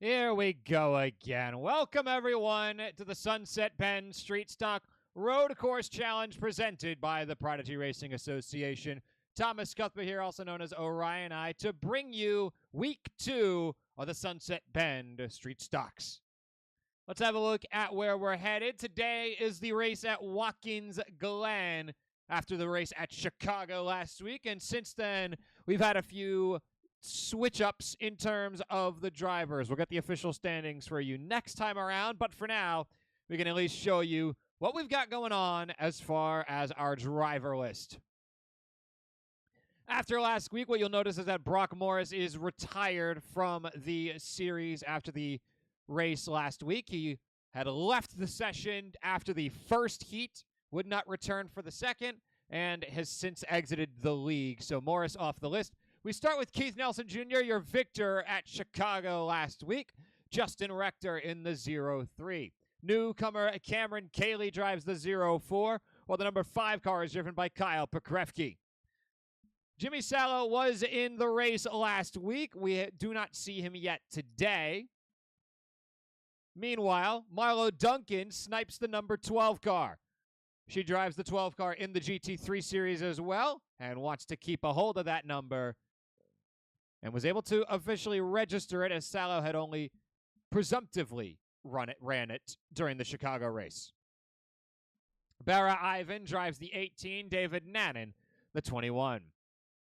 Here we go again. Welcome, everyone, to the Sunset Bend Street Stock Road Course Challenge presented by the Prodigy Racing Association. Thomas Cuthbert here, also known as Orion I, to bring you Week 2 of the Sunset Bend Street Stocks. Let's have a look at where we're headed. Today is the race at Watkins Glen after the race at Chicago last week, and since then, we've had a few switch-ups in terms of the drivers. We'll get the official standings for you next time around, but for now, we can at least show you what we've got going on as far as our driver list. After last week, what you'll notice is that Brock Morris is retired from the series after the race last week. He had left the session after the first heat, would not return for the second, and has since exited the league. So Morris off the list. We start with Keith Nelson Jr., your victor at Chicago last week. Justin Rector in the 0-3. Newcomer Cameron Cayley drives the 0-4, while the number 5 car is driven by Kyle Pekrevke. Jimmy Sallow was in the race last week. We do not see him yet today. Meanwhile, Marlo Duncan snipes the number 12 car. She drives the 12 car in the GT3 series as well and wants to keep a hold of that number, and was able to officially register it as Sallow had only presumptively ran it during the Chicago race. Barra Ivan drives the 18, David Nannon the 21.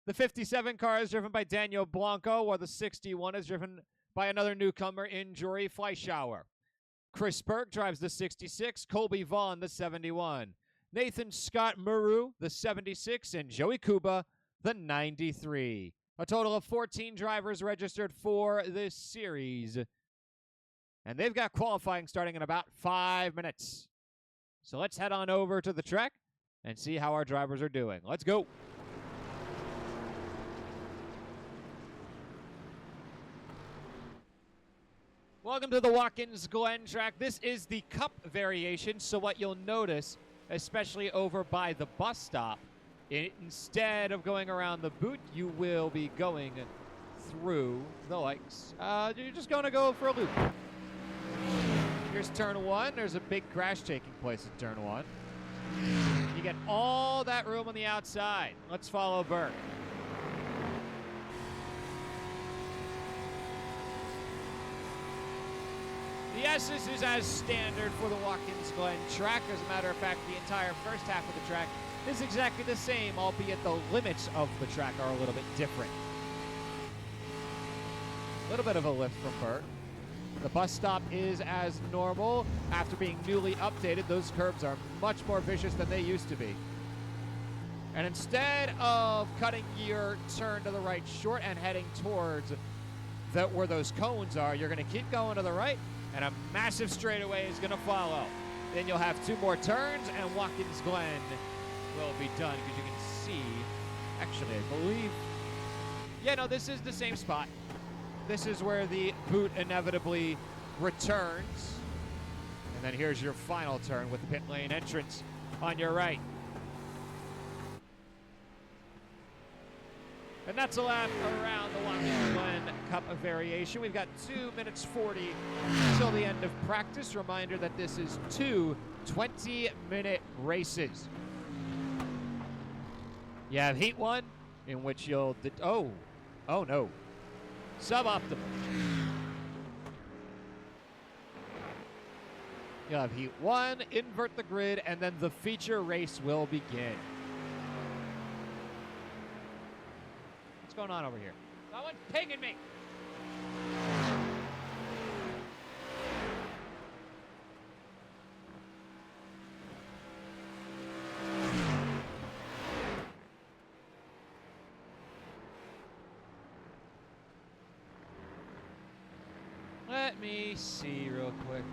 The 57 car is driven by Daniel Blanco, while the 61 is driven by another newcomer in Jory Fleischauer. Chris Burke drives the 66, Colby Vaughn the 71. Nathan Scott Muru the 76, and Joey Kuba the 93. A total of 14 drivers registered for this series. And they've got qualifying starting in about 5 minutes. So let's head on over to the track and see how our drivers are doing. Let's go. Welcome to the Watkins Glen track. This is the Cup variation, so what you'll notice, especially over by the bus stop, instead of going around the boot, you will be going through the likes. You're just going to go for a loop. Here's turn 1. There's a big crash taking place in turn 1. You get all that room on the outside. Let's follow Burke. The S's is as standard for the Watkins Glen track. As a matter of fact, the entire first half of the track is exactly the same, albeit the limits of the track are a little bit different. A little bit of a lift from Burt. The bus stop is as normal. After being newly updated, those curbs are much more vicious than they used to be. And instead of cutting your turn to the right short and heading towards where those cones are, you're going to keep going to the right, and a massive straightaway is going to follow. Then you'll have 2 more turns, and Watkins Glen will be done, because you can see, actually, I believe, yeah, no, this is the same spot. This is where the boot inevitably returns. And then here's your final turn with the pit lane entrance on your right. And that's a lap around the Watkins Glen Cup variation. We've got 2 minutes 40 until the end of practice. Reminder that this is 2 20-minute races. You have Heat 1, in which you'll... oh no. Suboptimal. You'll have Heat 1, invert the grid, and then the feature race will begin. What's going on over here? Someone's pinging me. Let me see real quick.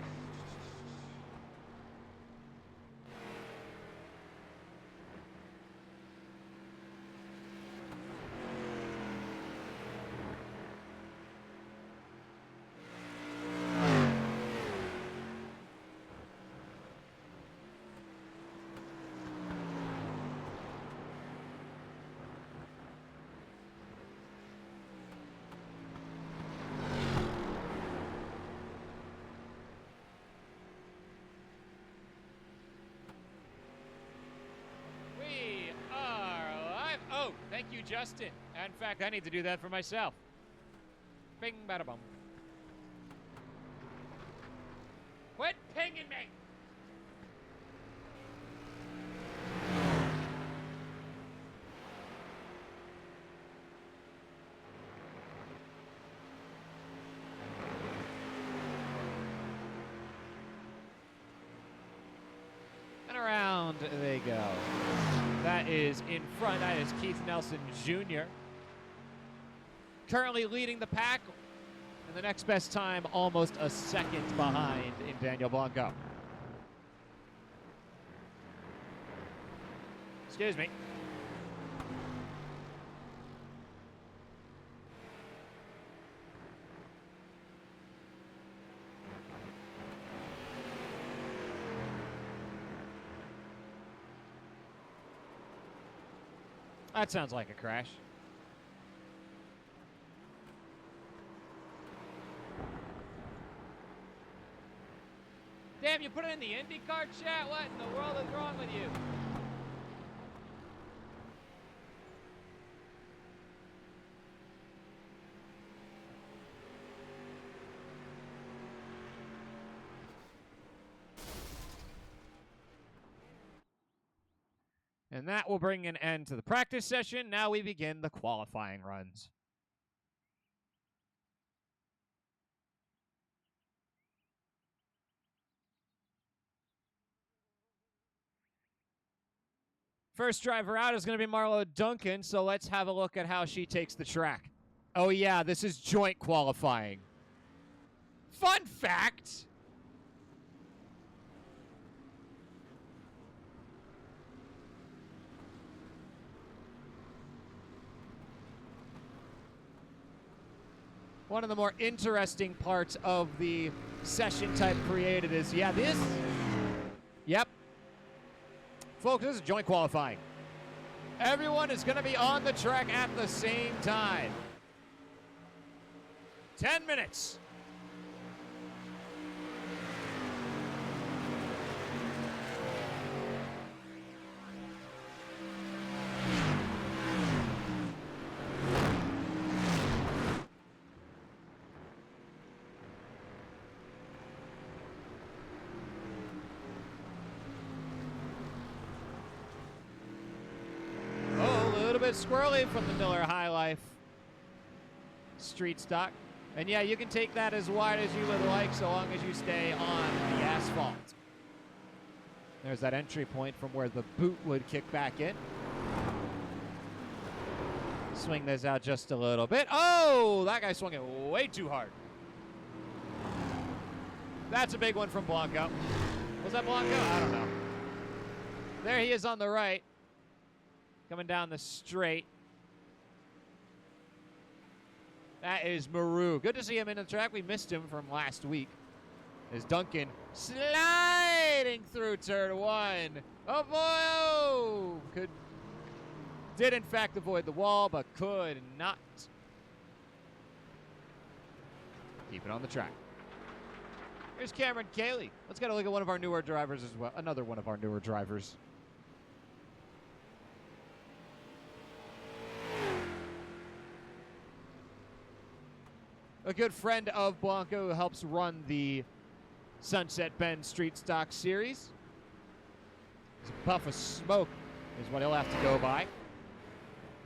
you, Justin. In fact, I need to do that for myself. Bing, bada bum. Quit pinging me! And around they go. That is in front. That is Keith Nelson Jr. Currently leading the pack. And the next best time, almost a second behind in Daniel Blanco. Excuse me. That sounds like a crash. Damn, you put it in the IndyCar chat? What in the world is wrong with you? And that will bring an end to the practice session. Now we begin the qualifying runs. First driver out is going to be Marlo Duncan, so let's have a look at how she takes the track. Oh yeah, this is joint qualifying. Fun fact! One of the more interesting parts of the session type created is, yeah, this. Yep. Folks, this is joint qualifying. Everyone is going to be on the track at the same time. 10 minutes. Squirrely from the Miller High Life street stock. And yeah, you can take that as wide as you would like so long as you stay on the asphalt. There's that entry point from where the boot would kick back in. Swing this out just a little bit. Oh, that guy swung it way too hard. That's a big one from Blanco. Was that Blanco? I don't know. There he is on the right. Coming down the straight. That is Maru. Good to see him in the track. We missed him from last week. As Duncan sliding through turn one. Oh boy! Oh! Did in fact avoid the wall, but could not keep it on the track. Here's Cameron Cayley. Let's get a look at one of our newer drivers as well. Another one of our newer drivers. A good friend of Blanco who helps run the Sunset Bend Street Stock Series. A puff of smoke is what he'll have to go by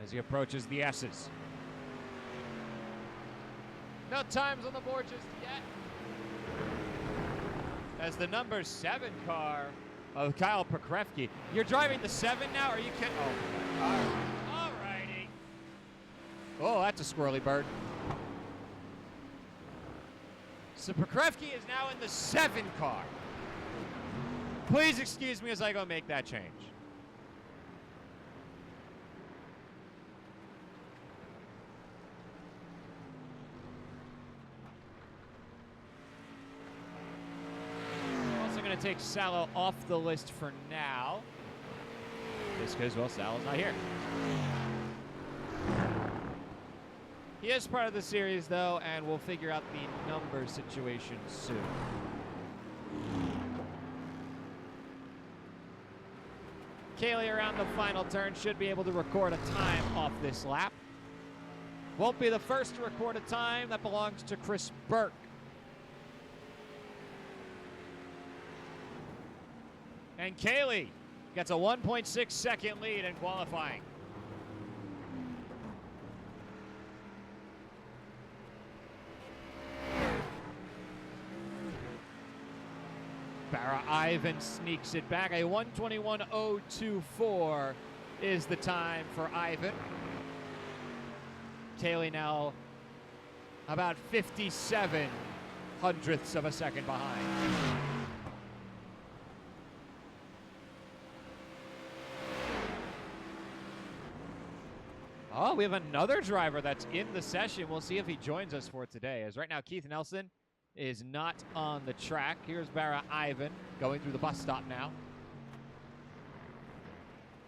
as he approaches the S's. No times on the board just yet. As the number 7 car of Kyle Pokrevsky. You're driving the 7 now? Are you kidding? Oh, all righty. Oh, that's a squirrely bird. So Pokrevsky is now in the 7 car. Please excuse me as I go make that change. I'm also going to take Salo off the list for now. Just because, well, Salo's not here. He is part of the series, though, and we'll figure out the number situation soon. Kaylee around the final turn should be able to record a time off this lap. Won't be the first to record a time. That belongs to Chris Burke. And Kaylee gets a 1.6 second lead in qualifying. Barra Ivan sneaks it back. A 1:21.024 is the time for Ivan. Kaylee now about 57 hundredths of a second behind. Oh, we have another driver that's in the session. We'll see if he joins us for today. As right now, Keith Nelson is not on the track. Here's Barra Ivan going through the bus stop now.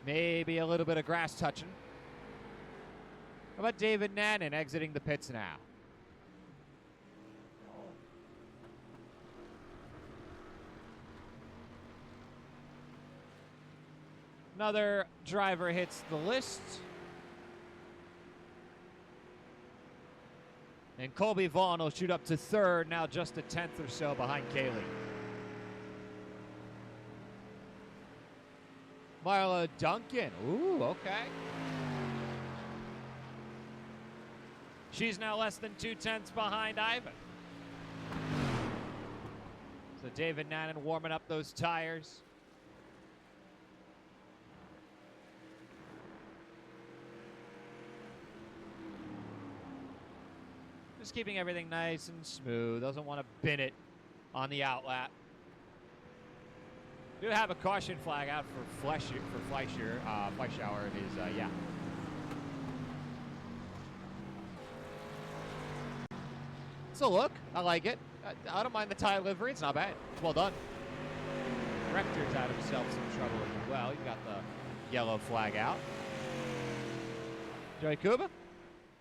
Maybe a little bit of grass touching. How about David Nannon exiting the pits now? Another driver hits the list. And Colby Vaughn will shoot up to third, now just a tenth or so behind Kaylee. Marla Duncan. Ooh, okay. She's now less than 2/10 behind Ivan. So David Nannon warming up those tires. Just keeping everything nice and smooth. Doesn't want to bin it on the outlap. Do have a caution flag out for Fleischer. Fleischauer is, yeah. It's a look. I like it. I don't mind the tie livery. It's not bad. It's well done. Rector's had himself some trouble as well. He's got the yellow flag out. Joey Kuba?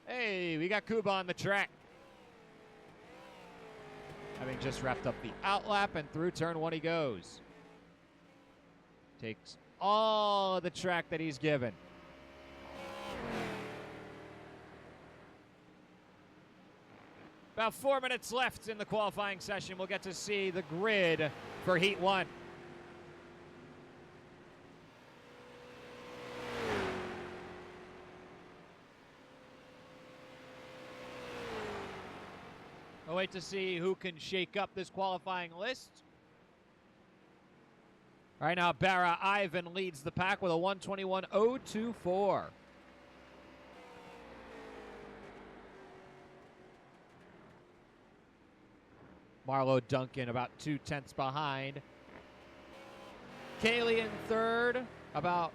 Hey, we got Kuba on the track. Having just wrapped up the outlap, and through turn one he goes. Takes all of the track that he's given. About 4 minutes left in the qualifying session. We'll get to see the grid for Heat 1. We'll wait to see who can shake up this qualifying list. Right now, Barra Ivan leads the pack with a 1:21.024. Marlo Duncan about 2/10 behind. Kaylee in third, about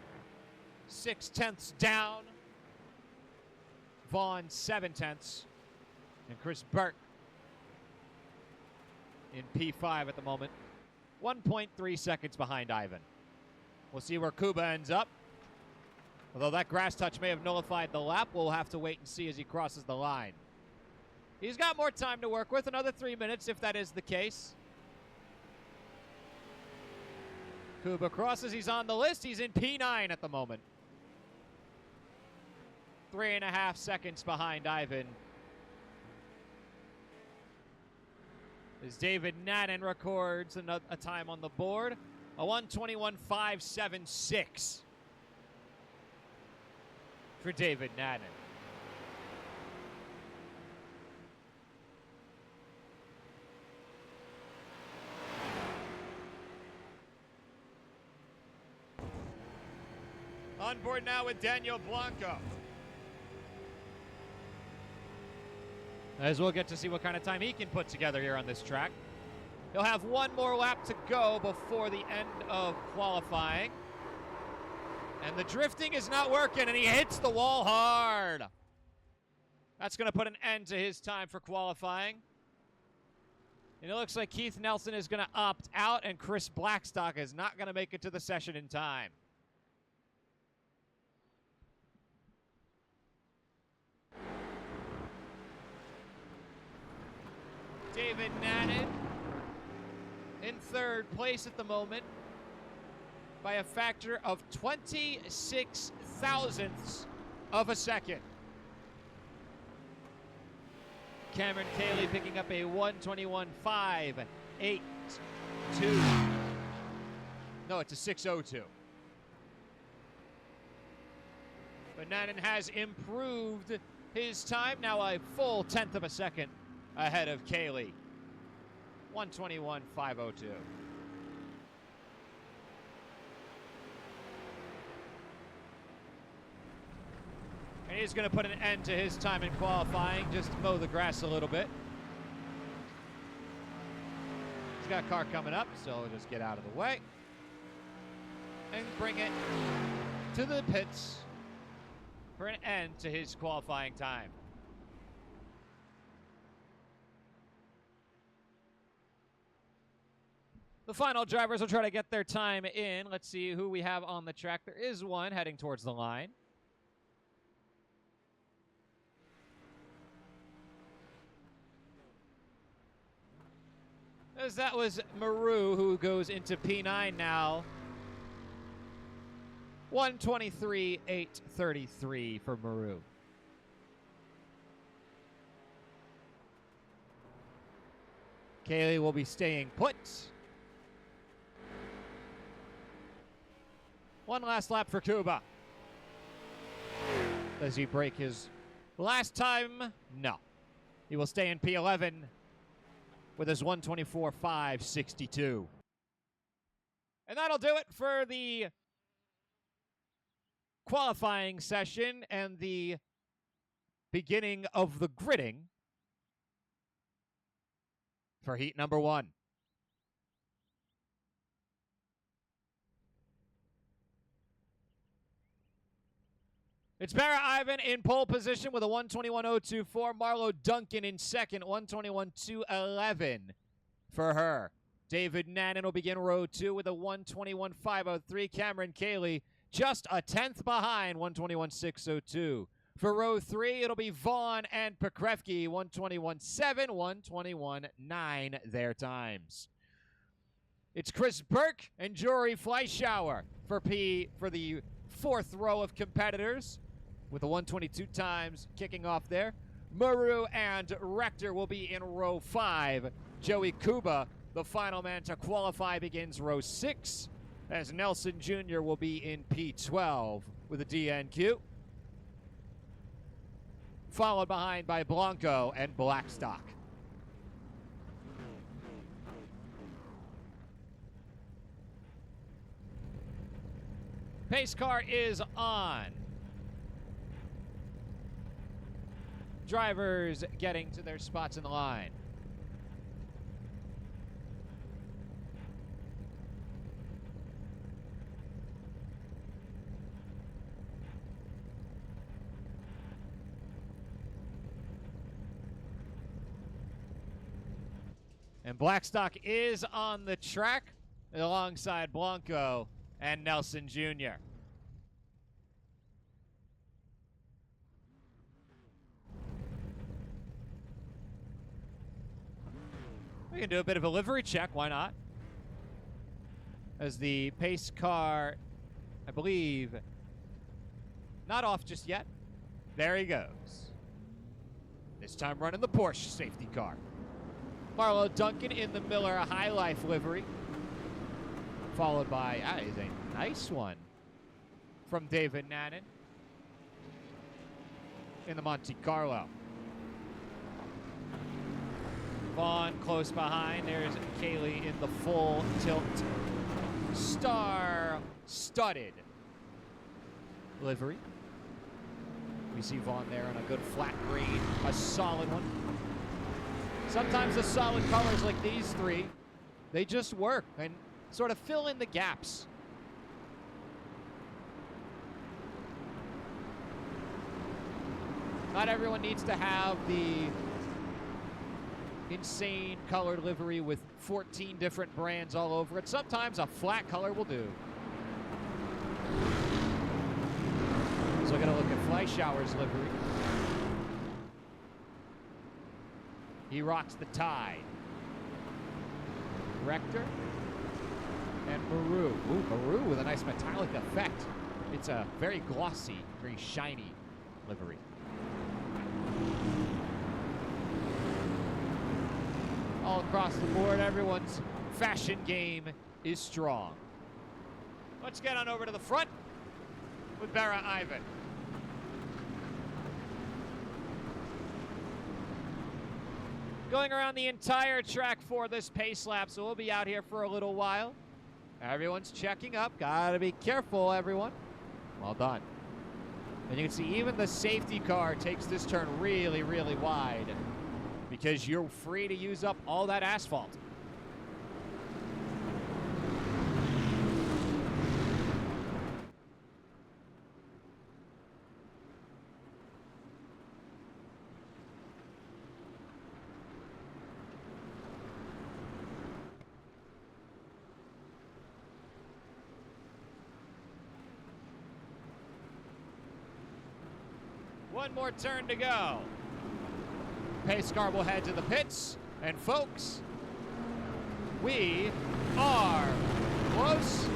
6/10 down. Vaughn 7/10. And Chris Burke in P5 at the moment. 1.3 seconds behind Ivan. We'll see where Kuba ends up. Although that grass touch may have nullified the lap, we'll have to wait and see as he crosses the line. He's got more time to work with, another 3 minutes if that is the case. Kuba crosses, he's on the list. He's in P9 at the moment. 3.5 seconds behind Ivan. As David Nannon records a time on the board, a 1:21.576 for David Nannon. On board now with Daniel Blanco. As we'll get to see what kind of time he can put together here on this track. He'll have one more lap to go before the end of qualifying. And the drifting is not working, and he hits the wall hard. That's going to put an end to his time for qualifying. And it looks like Keith Nelson is going to opt out, and Chris Blackstock is not going to make it to the session in time. David Nannon in third place at the moment. by a factor of 26 thousandths of a second. Cameron Cayley picking up a 1:21.582. No, it's a 6:02. But Nannen has improved his time, now a full 1/10 of a second ahead of Cayley. 1:21.502. And he's going to put an end to his time in qualifying, just mow the grass a little bit. He's got a car coming up, so we'll just get out of the way and bring it to the pits for an end to his qualifying time. The final drivers will try to get their time in. Let's see who we have on the track. There is one heading towards the line. As that was Maru, who goes into P9 now. 1:23.833 for Maru. Cayley will be staying put. One last lap for Kuba. Does he break his last time? No. He will stay in P11 with his 1:24.562. And that'll do it for the qualifying session and the beginning of the gridding for heat number 1. It's Barra Ivan in pole position with a 1:21.024. Marlo Duncan in second, 1:21.211 for her. David Nannen will begin row 2 with a 1:21.503. Cameron Cayley just a 1/10 behind, 1:21.602. For row 3, it'll be Vaughn and Pekrevke, 1:21.7, 1:21.9 their times. It's Chris Burke and Jory Fleischauer for the fourth row of competitors, with the 1:22 times kicking off there. Maru and Rector will be in row 5. Joey Kuba, the final man to qualify, begins row 6, as Nelson Jr. will be in P12 with a DNQ. Followed behind by Blanco and Blackstock. Pace car is on. Drivers getting to their spots in the line. And Blackstock is on the track alongside Blanco and Nelson Jr. We can do a bit of a livery check, why not? As the pace car, I believe, not off just yet. There he goes. This time running the Porsche safety car. Marlo Duncan in the Miller High Life livery. Followed by, that is a nice one from David Nannen in the Monte Carlo. Vaughn close behind. There's Cayley in the full tilt star-studded livery. We see Vaughn there on a good flat green, a solid one. Sometimes the solid colors like these three, they just work and sort of fill in the gaps. Not everyone needs to have the insane colored livery with 14 different brands all over it. Sometimes a flat color will do. So we're going to look at Fleischauer's livery. He rocks the Tide. Rector and Maru. Ooh, Maru with a nice metallic effect. It's a very glossy, very shiny livery. All across the board, everyone's fashion game is strong. Let's get on over to the front with Barra Ivan. Going around the entire track for this pace lap, so we'll be out here for a little while. Everyone's checking up. Gotta be careful, everyone. Well done. And you can see even the safety car takes this turn really, really wide because you're free to use up all that asphalt. One more turn to go. Pace car will head to the pits. And folks, we are close.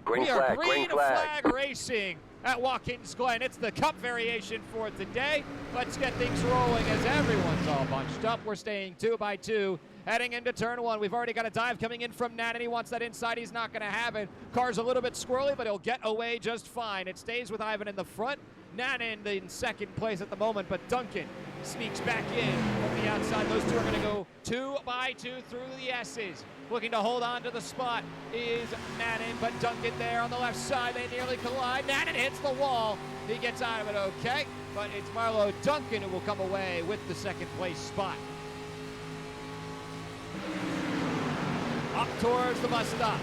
Green flag, green flag racing at Watkins Glen. It's the cup variation for today. Let's get things rolling as everyone's all bunched up. We're staying 2 by 2. Heading into turn 1, we've already got a dive coming in from Nat, and he wants that inside. He's not going to have it. Car's a little bit squirrely, but he'll get away just fine. It stays with Ivan in the front. Nat in second place at the moment, but Duncan sneaks back in from the outside. Those two are going to go 2 by 2 through the S's. Looking to hold on to the spot is Nannen, but Duncan there on the left side. They nearly collide. Nannen hits the wall. He gets out of it okay, but it's Marlo Duncan who will come away with the second place spot. Up towards the bus stop.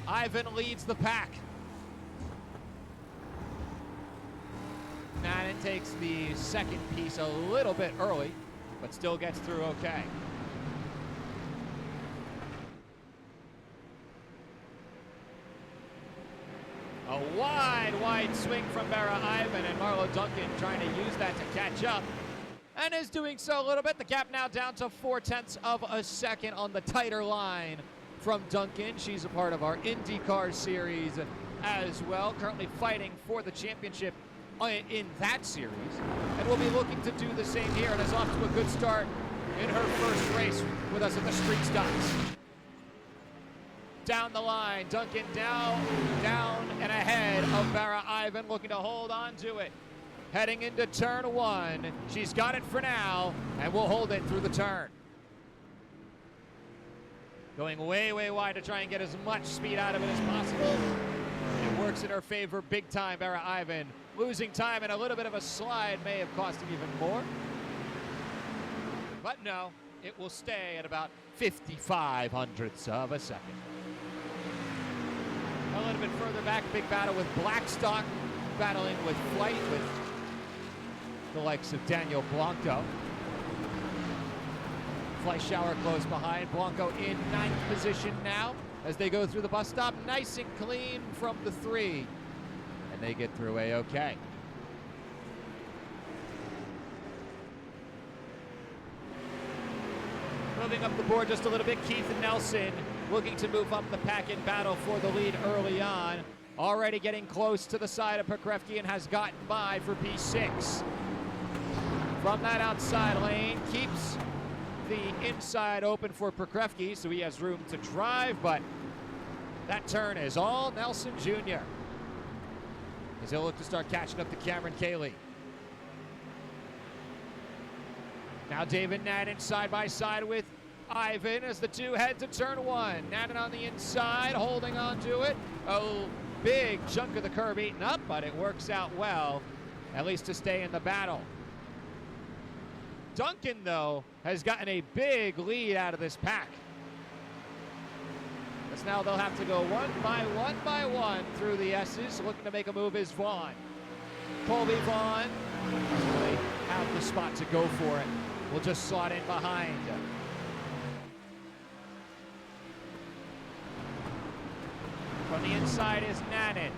Ivan leads the pack. Nannen takes the second piece a little bit early, but still gets through okay. A wide swing from Barra Ivan, and Marlo Duncan trying to use that to catch up, and is doing so a little bit. The gap now down to 0.4 of a second on the tighter line from Duncan. She's a part of our IndyCar series as well, currently fighting for the championship in that series, and will be looking to do the same here, and is off to a good start in her first race with us at the street stocks. Down the line, Duncan down and ahead of Barra Ivan, looking to hold on to it. Heading into turn 1, she's got it for now, and will hold it through the turn. Going way wide to try and get as much speed out of it as possible. It works in her favor big time, Barra Ivan. Losing time and a little bit of a slide may have cost him even more. But no, it will stay at about 55/100ths of a second. A little bit further back, big battle with Blackstock, battling with Flight, with the likes of Daniel Blanco. Fleischauer close behind. Blanco in 9th position now as they go through the bus stop. Nice and clean from the 3. And they get through A-okay. Moving up the board just a little bit, Keith Nelson looking to move up the pack in battle for the lead early on. Already getting close to the side of Pekrevki and has gotten by for P6. From that outside lane, keeps the inside open for Pekrevki, so he has room to drive, but that turn is all Nelson Jr. as he'll look to start catching up to Cameron Cayley. Now David Nannen side by side with Ivan as the two head to turn 1. Nannen on the inside, holding on to it. A big chunk of the curb eaten up, but it works out well, at least to stay in the battle. Duncan, though, has gotten a big lead out of this pack. As now they'll have to go one by one through the S's. Looking to make a move is Vaughn. Colby Vaughn doesn't really have the spot to go for it. Will just slot in behind. From the inside is Nannen.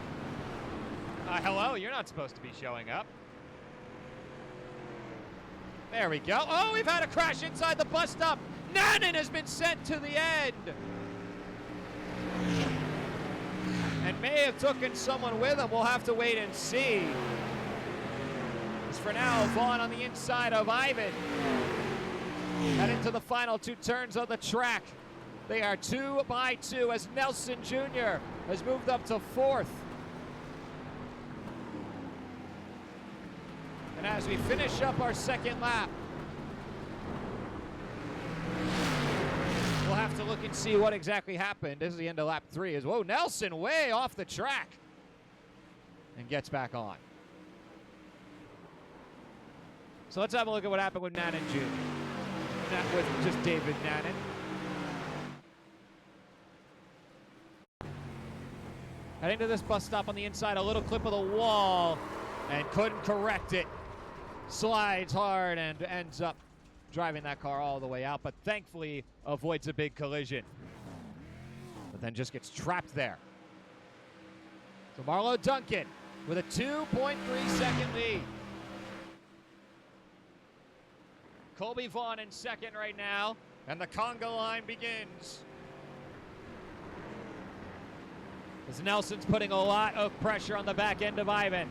Hello, you're not supposed to be showing up. There we go. Oh, we've had a crash inside the bus stop. Nannen has been sent to the end. and may have taken someone with him. We'll have to wait and see. As for now, Vaughn on the inside of Ivan. Heading to the final 2 turns of the track. They are 2 by 2 as Nelson Jr. has moved up to 4th. And as we finish up our second lap, we'll have to look and see what exactly happened. This is the end of lap 3. Whoa, Nelson way off the track and gets back on. So let's have a look at what happened with Nannen Jr. Not with just David Nannen. Heading to this bus stop on the inside, a little clip of the wall, and couldn't correct it. Slides hard and ends up driving that car all the way out, but thankfully avoids a big collision. But then just gets trapped there. So Marlo Duncan with a 2.3 second lead. Colby Vaughn in second right now, and the conga line begins. As Nelson's putting a lot of pressure on the back end of Ivan.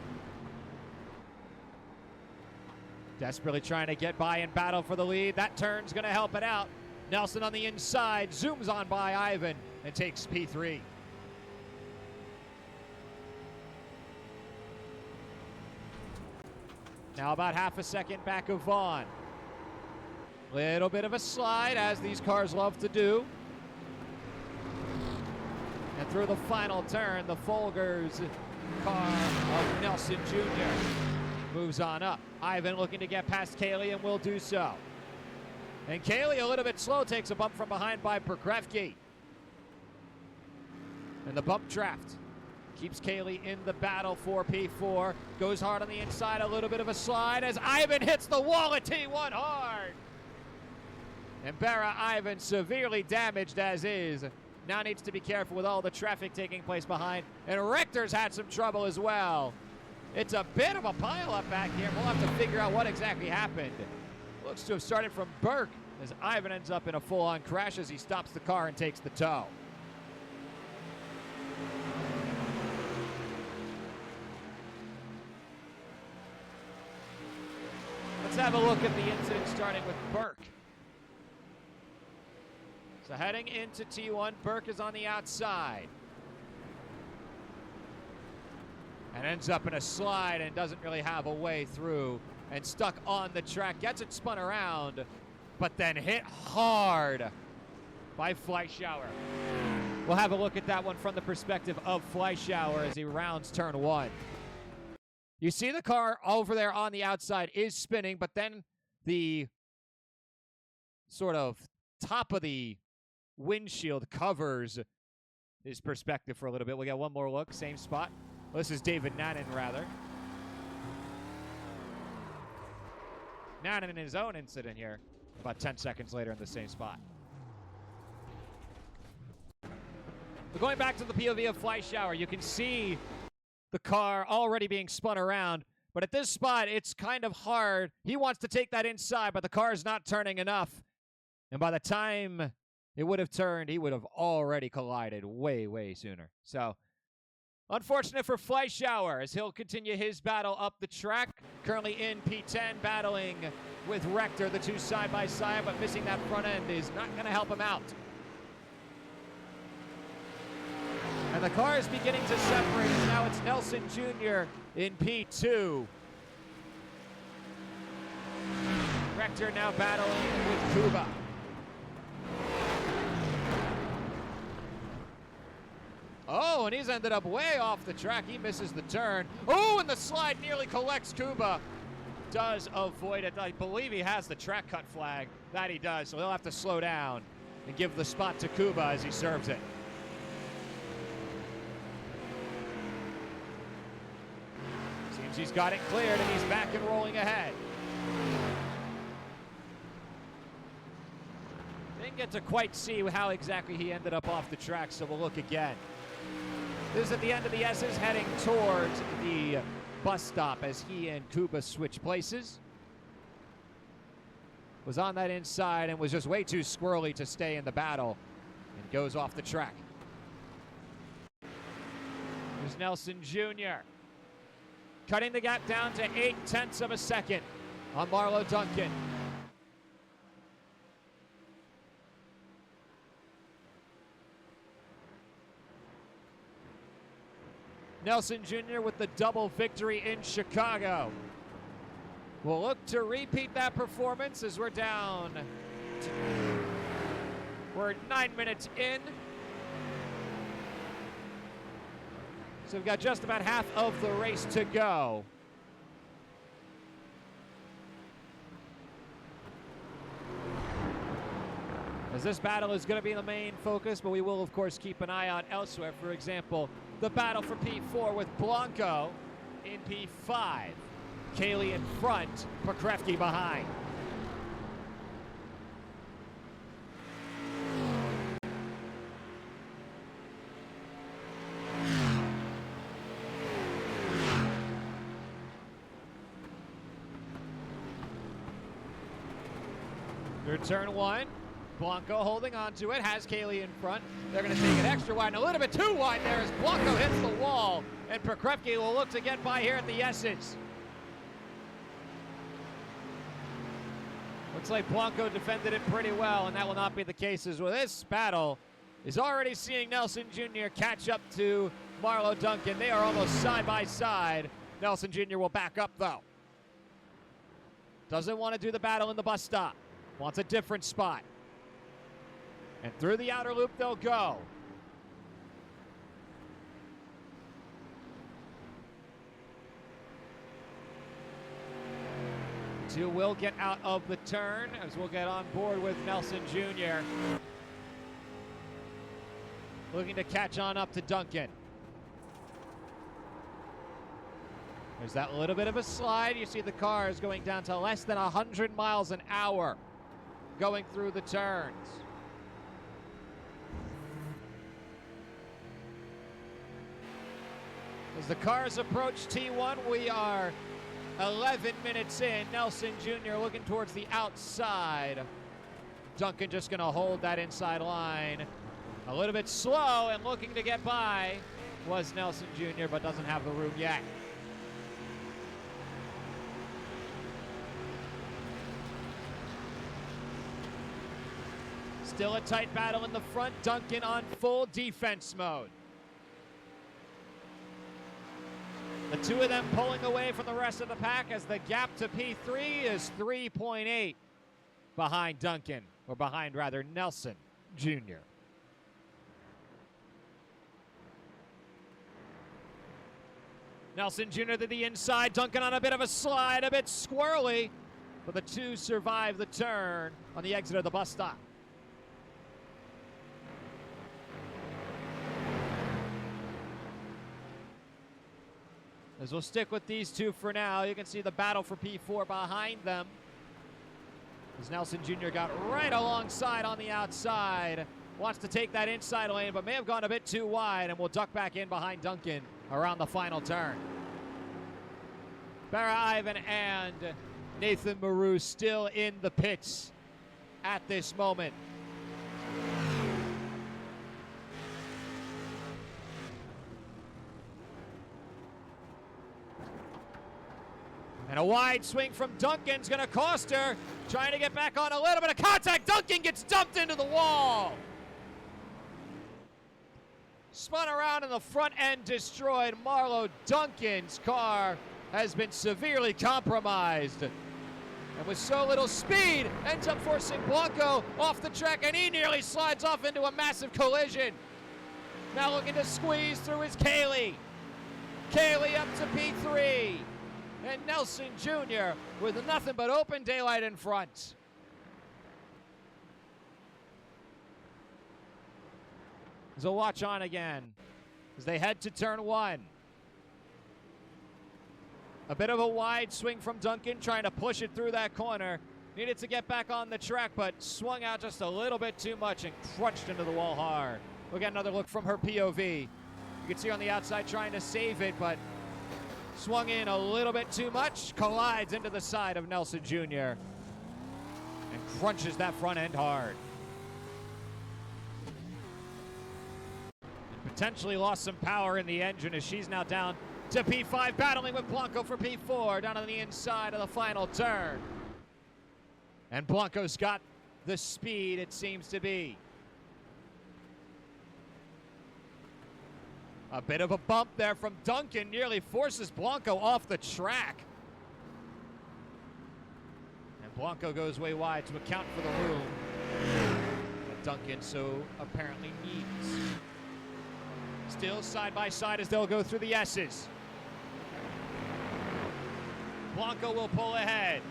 Desperately trying to get by and battle for the lead. That turn's going to help it out. Nelson on the inside, zooms on by Ivan and takes P3. Now about half a second back of Vaughn. Little bit of a slide, as these cars love to do. And through the final turn, the Folgers car of Nelson Jr. moves on up. Ivan looking to get past Kaylee and will do so. And Kaylee a little bit slow, takes a bump from behind by Perkrevke. And the bump draft keeps Kaylee in the battle for P4. Goes hard on the inside, a little bit of a slide as Ivan hits the wall at T1 hard. And Barra Ivan severely damaged as is. Now needs to be careful with all the traffic taking place behind. And Richter's had some trouble as well. It's a bit of a pileup back here. We'll have to figure out what exactly happened. Looks to have started from Burke as Ivan ends up in a full-on crash as he stops the car and takes the tow. Let's have a look at the incident starting with Burke. So heading into T1, Burke is on the outside. And ends up in a slide and doesn't really have a way through. And stuck on the track, gets it spun around, but then hit hard by Fleischauer. We'll have a look at that one from the perspective of Fleischauer as he rounds turn 1. You see the car over there on the outside is spinning, but then the sort of top of the windshield covers his perspective for a little bit. We'll get one more look, same spot. Well, this is David Nannen, rather. Nannen in his own incident here, about 10 seconds later in the same spot. But going back to the POV of Fleischauer, you can see the car already being spun around, but at this spot, it's kind of hard. He wants to take that inside, but the car is not turning enough. And by the time it would have turned, he would have already collided way, way sooner. So, unfortunate for Fleischauer as he'll continue his battle up the track. Currently in P10, battling with Rector, the two side by side, but missing that front end is not going to help him out. And the car is beginning to separate, and now it's Nelson Jr. in P2. Rector now battling with Kuba. Oh, and he's ended up way off the track. He misses the turn. Oh, and the slide nearly collects Kuba. Does avoid it. I believe he has the track cut flag. That he does, so he'll have to slow down and give the spot to Kuba as he serves it. Seems he's got it cleared, and he's back and rolling ahead. Didn't get to quite see how exactly he ended up off the track, so we'll look again. This is at the end of the S's, heading towards the bus stop as he and Kuba switch places. Was on that inside and was just way too squirrely to stay in the battle and goes off the track. Here's Nelson Jr. cutting the gap down to 0.8 of a second on Marlo Duncan. Nelson Jr. with the double victory in Chicago. We'll look to repeat that performance as we're down. We're 9 minutes in. So we've got just about half of the race to go. As this battle is going to be the main focus, but we will, of course, keep an eye on elsewhere. For example, the battle for P4 with Blanco in P5. Kaylee in front, Pokrevki behind. Through turn one, Blanco holding on to it, has Kaylee in front. They're going to take it extra wide and a little bit too wide there as Blanco hits the wall, and Pokrevki will look to get by here at the S's. Looks like Blanco defended it pretty well, and that will not be the case as well. This battle is already seeing Nelson Jr. catch up to Marlo Duncan. They are almost side by side. Nelson Jr. will back up, though. Doesn't want to do the battle in the bus stop. Wants a different spot. And through the outer loop they'll go. Two will get out of the turn as we'll get on board with Nelson Jr. Looking to catch on up to Duncan. There's that little bit of a slide. You see the cars going down to less than 100 miles an hour going through the turns. As the cars approach T1, we are 11 minutes in. Nelson Jr. looking towards the outside. Duncan just going to hold that inside line. A little bit slow and looking to get by was Nelson Jr., but doesn't have the room yet. Still a tight battle in the front. Duncan on full defense mode. The two of them pulling away from the rest of the pack as the gap to P3 is 3.8 behind Duncan, or behind rather Nelson Jr. Nelson Jr. to the inside, Duncan on a bit of a slide, a bit squirrely, but the two survive the turn on the exit of the bus stop. As we'll stick with these two for now, you can see the battle for P4 behind them. As Nelson Jr. got right alongside on the outside. Wants to take that inside lane, but may have gone a bit too wide and will duck back in behind Duncan around the final turn. Barra Ivan and Nathan Maru still in the pits at this moment. And a wide swing from Duncan's going to cost her. Trying to get back on, a little bit of contact. Duncan gets dumped into the wall. Spun around in the front end, destroyed. Marlo Duncan's car has been severely compromised. And with so little speed, ends up forcing Blanco off the track, and he nearly slides off into a massive collision. Now looking to squeeze through is Kaylee. Kaylee up to P3. And Nelson Jr. with nothing but open daylight in front. So watch on again as they head to turn one. A bit of a wide swing from Duncan, trying to push it through that corner. Needed to get back on the track, but swung out just a little bit too much and crunched into the wall hard. We'll get another look from her POV. You can see her on the outside trying to save it, but swung in a little bit too much, collides into the side of Nelson Jr. and crunches that front end hard. And potentially lost some power in the engine as she's now down to P5, battling with Blanco for P4 down on the inside of the final turn. And Blanco's got the speed, it seems to be. A bit of a bump there from Duncan, nearly forces Blanco off the track. And Blanco goes way wide to account for the room that Duncan so apparently needs. Still side by side as they'll go through the S's. Blanco will pull ahead.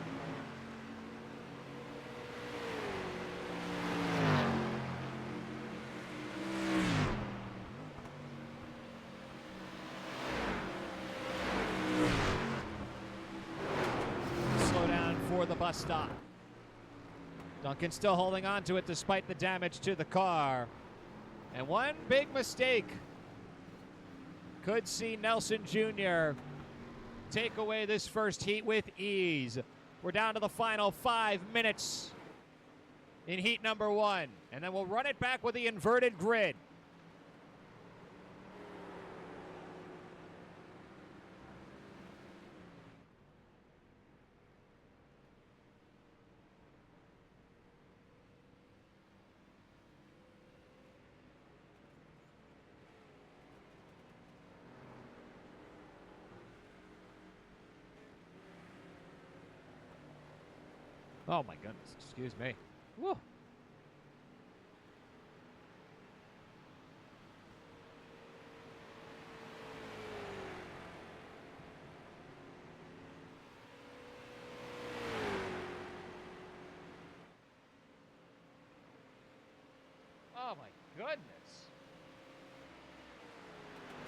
Slow down for the bus stop. Duncan still holding on to it despite the damage to the car. And one big mistake could see Nelson Jr. take away this first heat with ease. We're down to the final 5 minutes in heat number 1. And then we'll run it back with the inverted grid. Oh my goodness, excuse me. Woo. Oh my goodness.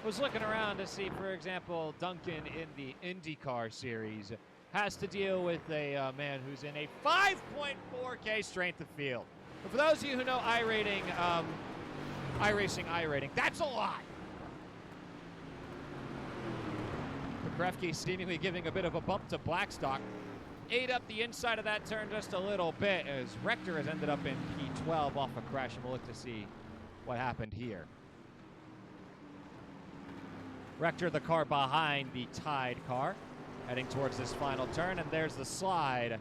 I was looking around to see, for example, Duncan in the IndyCar series has to deal with a man who's in a 5.4K strength of field. But for those of you who know iRacing, that's a lot. Pekrevke seemingly giving a bit of a bump to Blackstock. Ate up the inside of that turn just a little bit as Rector has ended up in P12 off a crash, and we'll look to see what happened here. Rector, the car behind the tied car, heading towards this final turn, and there's the slide.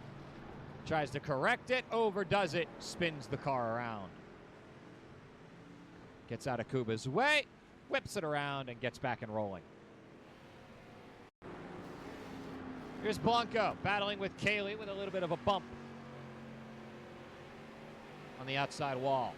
Tries to correct it, overdoes it, spins the car around. Gets out of Kuba's way, whips it around, and gets back and rolling. Here's Blanco battling with Kaylee with a little bit of a bump on the outside wall.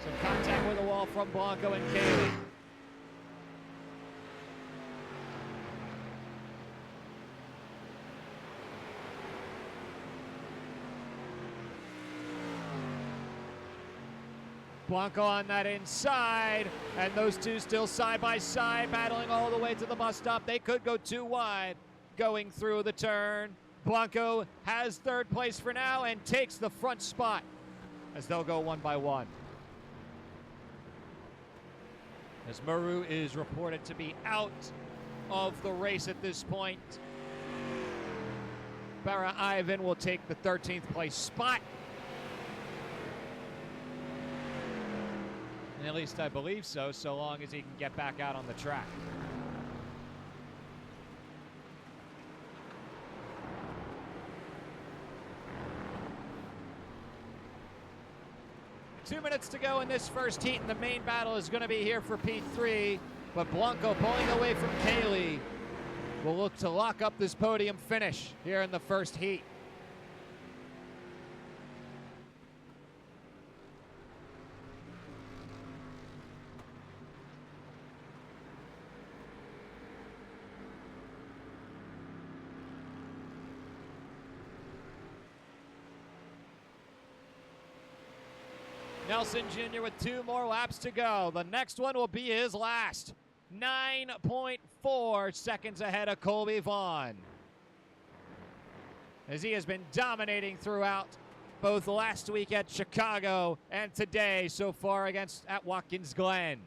Some contact with the wall from Blanco and Kaylee. Blanco on that inside, and those two still side by side, battling all the way to the bus stop. They could go too wide going through the turn. Blanco has third place for now and takes the front spot as they'll go one by one. As Maru is reported to be out of the race at this point. Barra Ivan will take the 13th place spot. And at least I believe so long as he can get back out on the track. Two minutes to go in this first heat, and the main battle is going to be here for P3. But Blanco pulling away from Kaylee will look to lock up this podium finish here in the first heat. Nelson Jr. with 2 more laps to go. The next one will be his last. 9.4 seconds ahead of Colby Vaughn, as he has been dominating throughout both last week at Chicago and today so far at Watkins Glen.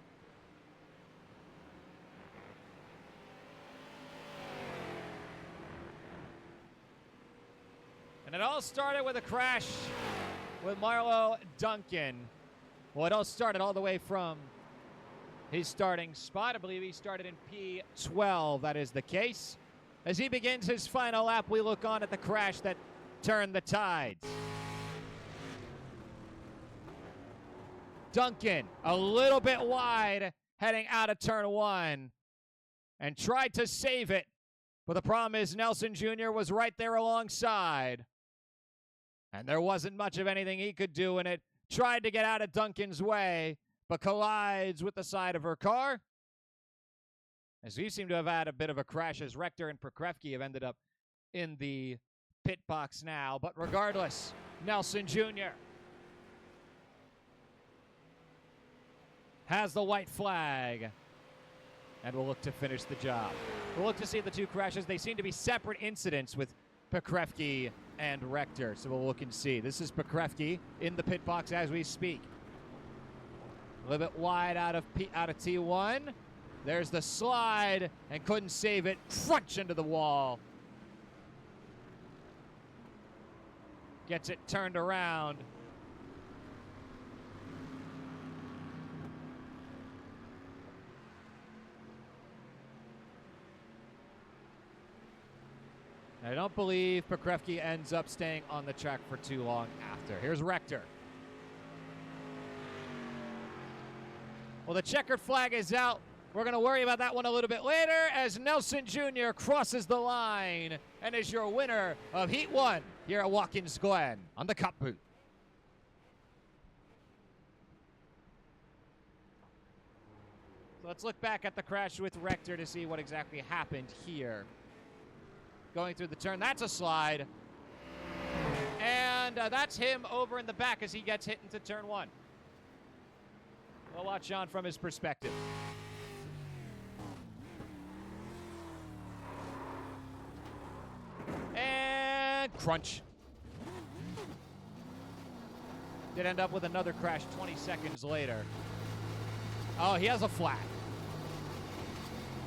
And it all started with a crash with Marlo Duncan. Well, it all started all the way from his starting spot. I believe he started in P12. That is the case. As he begins his final lap, we look on at the crash that turned the tides. Duncan, a little bit wide, heading out of turn one, and tried to save it. But the problem is Nelson Jr. was right there alongside. And there wasn't much of anything he could do in it. Tried to get out of Duncan's way, but collides with the side of her car. As we seem to have had a bit of a crash, as Rector and Prokrevsky have ended up in the pit box now. But regardless, Nelson Jr. has the white flag and will look to finish the job. We'll look to see the two crashes. They seem to be separate incidents with Prokrevsky and Rector, so we'll look and see. This is Prokrevsky in the pit box as we speak. A little bit wide out of T1. There's the slide, and couldn't save it. Crunch into the wall. Gets it turned around. I don't believe Prokrevsky ends up staying on the track for too long after. Here's Rector. Well, the checkered flag is out. We're going to worry about that one a little bit later as Nelson Jr. crosses the line and is your winner of Heat 1 here at Watkins Glen on the Cup boot. So let's look back at the crash with Rector to see what exactly happened here. Going through the turn, that's a slide. And that's him over in the back as he gets hit into turn one. We'll watch on from his perspective. And crunch. Did end up with another crash 20 seconds later. Oh, he has a flat.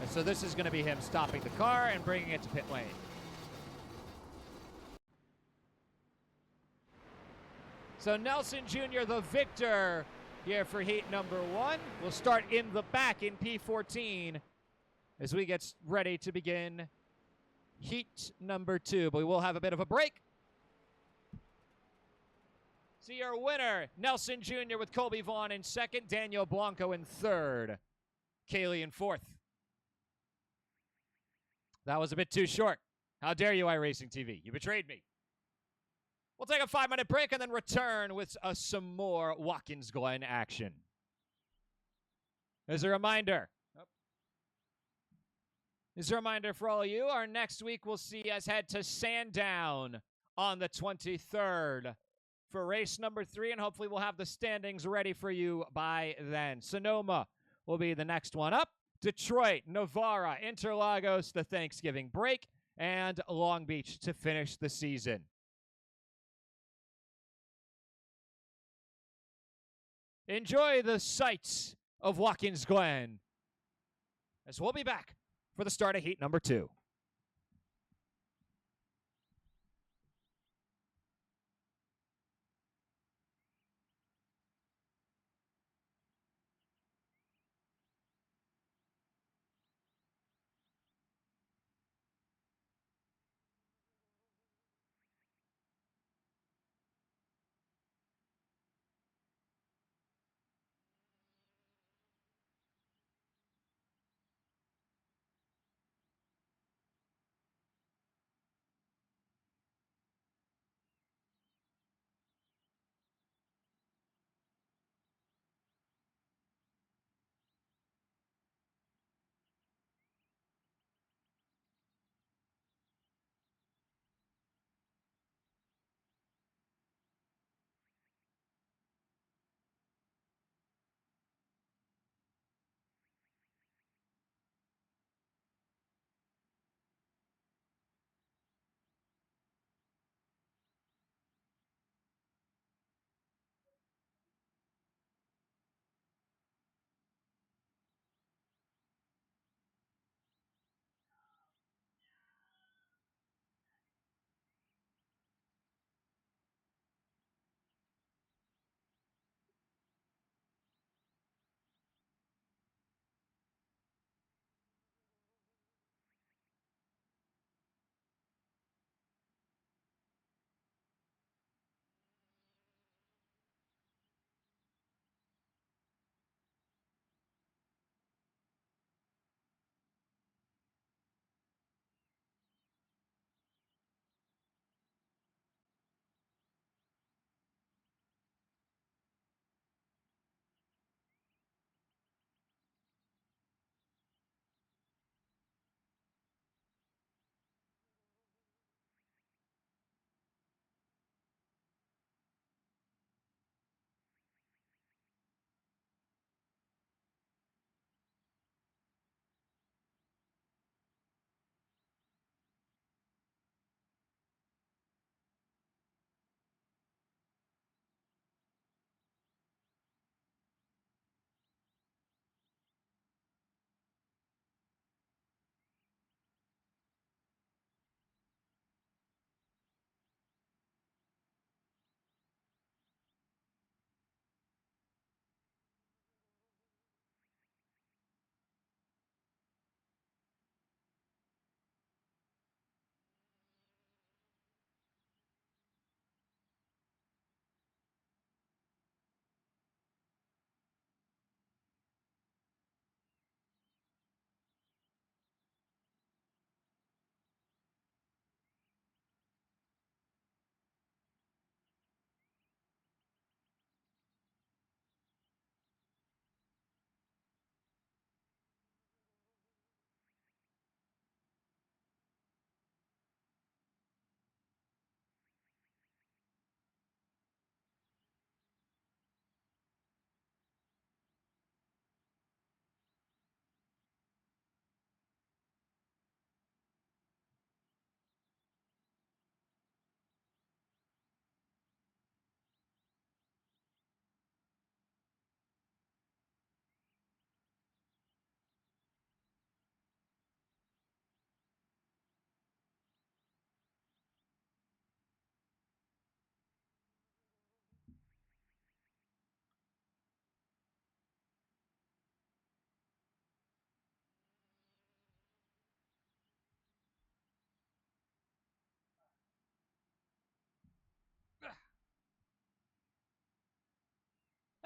And so this is going to be him stopping the car and bringing it to pit lane. So Nelson Jr., the victor here for heat number 1. We'll start in the back in P14 as we get ready to begin heat number 2. But we will have a bit of a break. See your winner, Nelson Jr. with Colby Vaughn in second, Daniel Blanco in third, Kaylee in fourth. That was a bit too short. How dare you, iRacing TV? You betrayed me. We'll take a 5-minute break and then return with some more Watkins Glen action. As a reminder for all of you, our next week will see us head to Sandown on the 23rd for race number 3, and hopefully we'll have the standings ready for you by then. Sonoma will be the next one up. Detroit, Navarra, Interlagos, the Thanksgiving break, and Long Beach to finish the season. Enjoy the sights of Watkins Glen, as we'll be back for the start of heat number 2.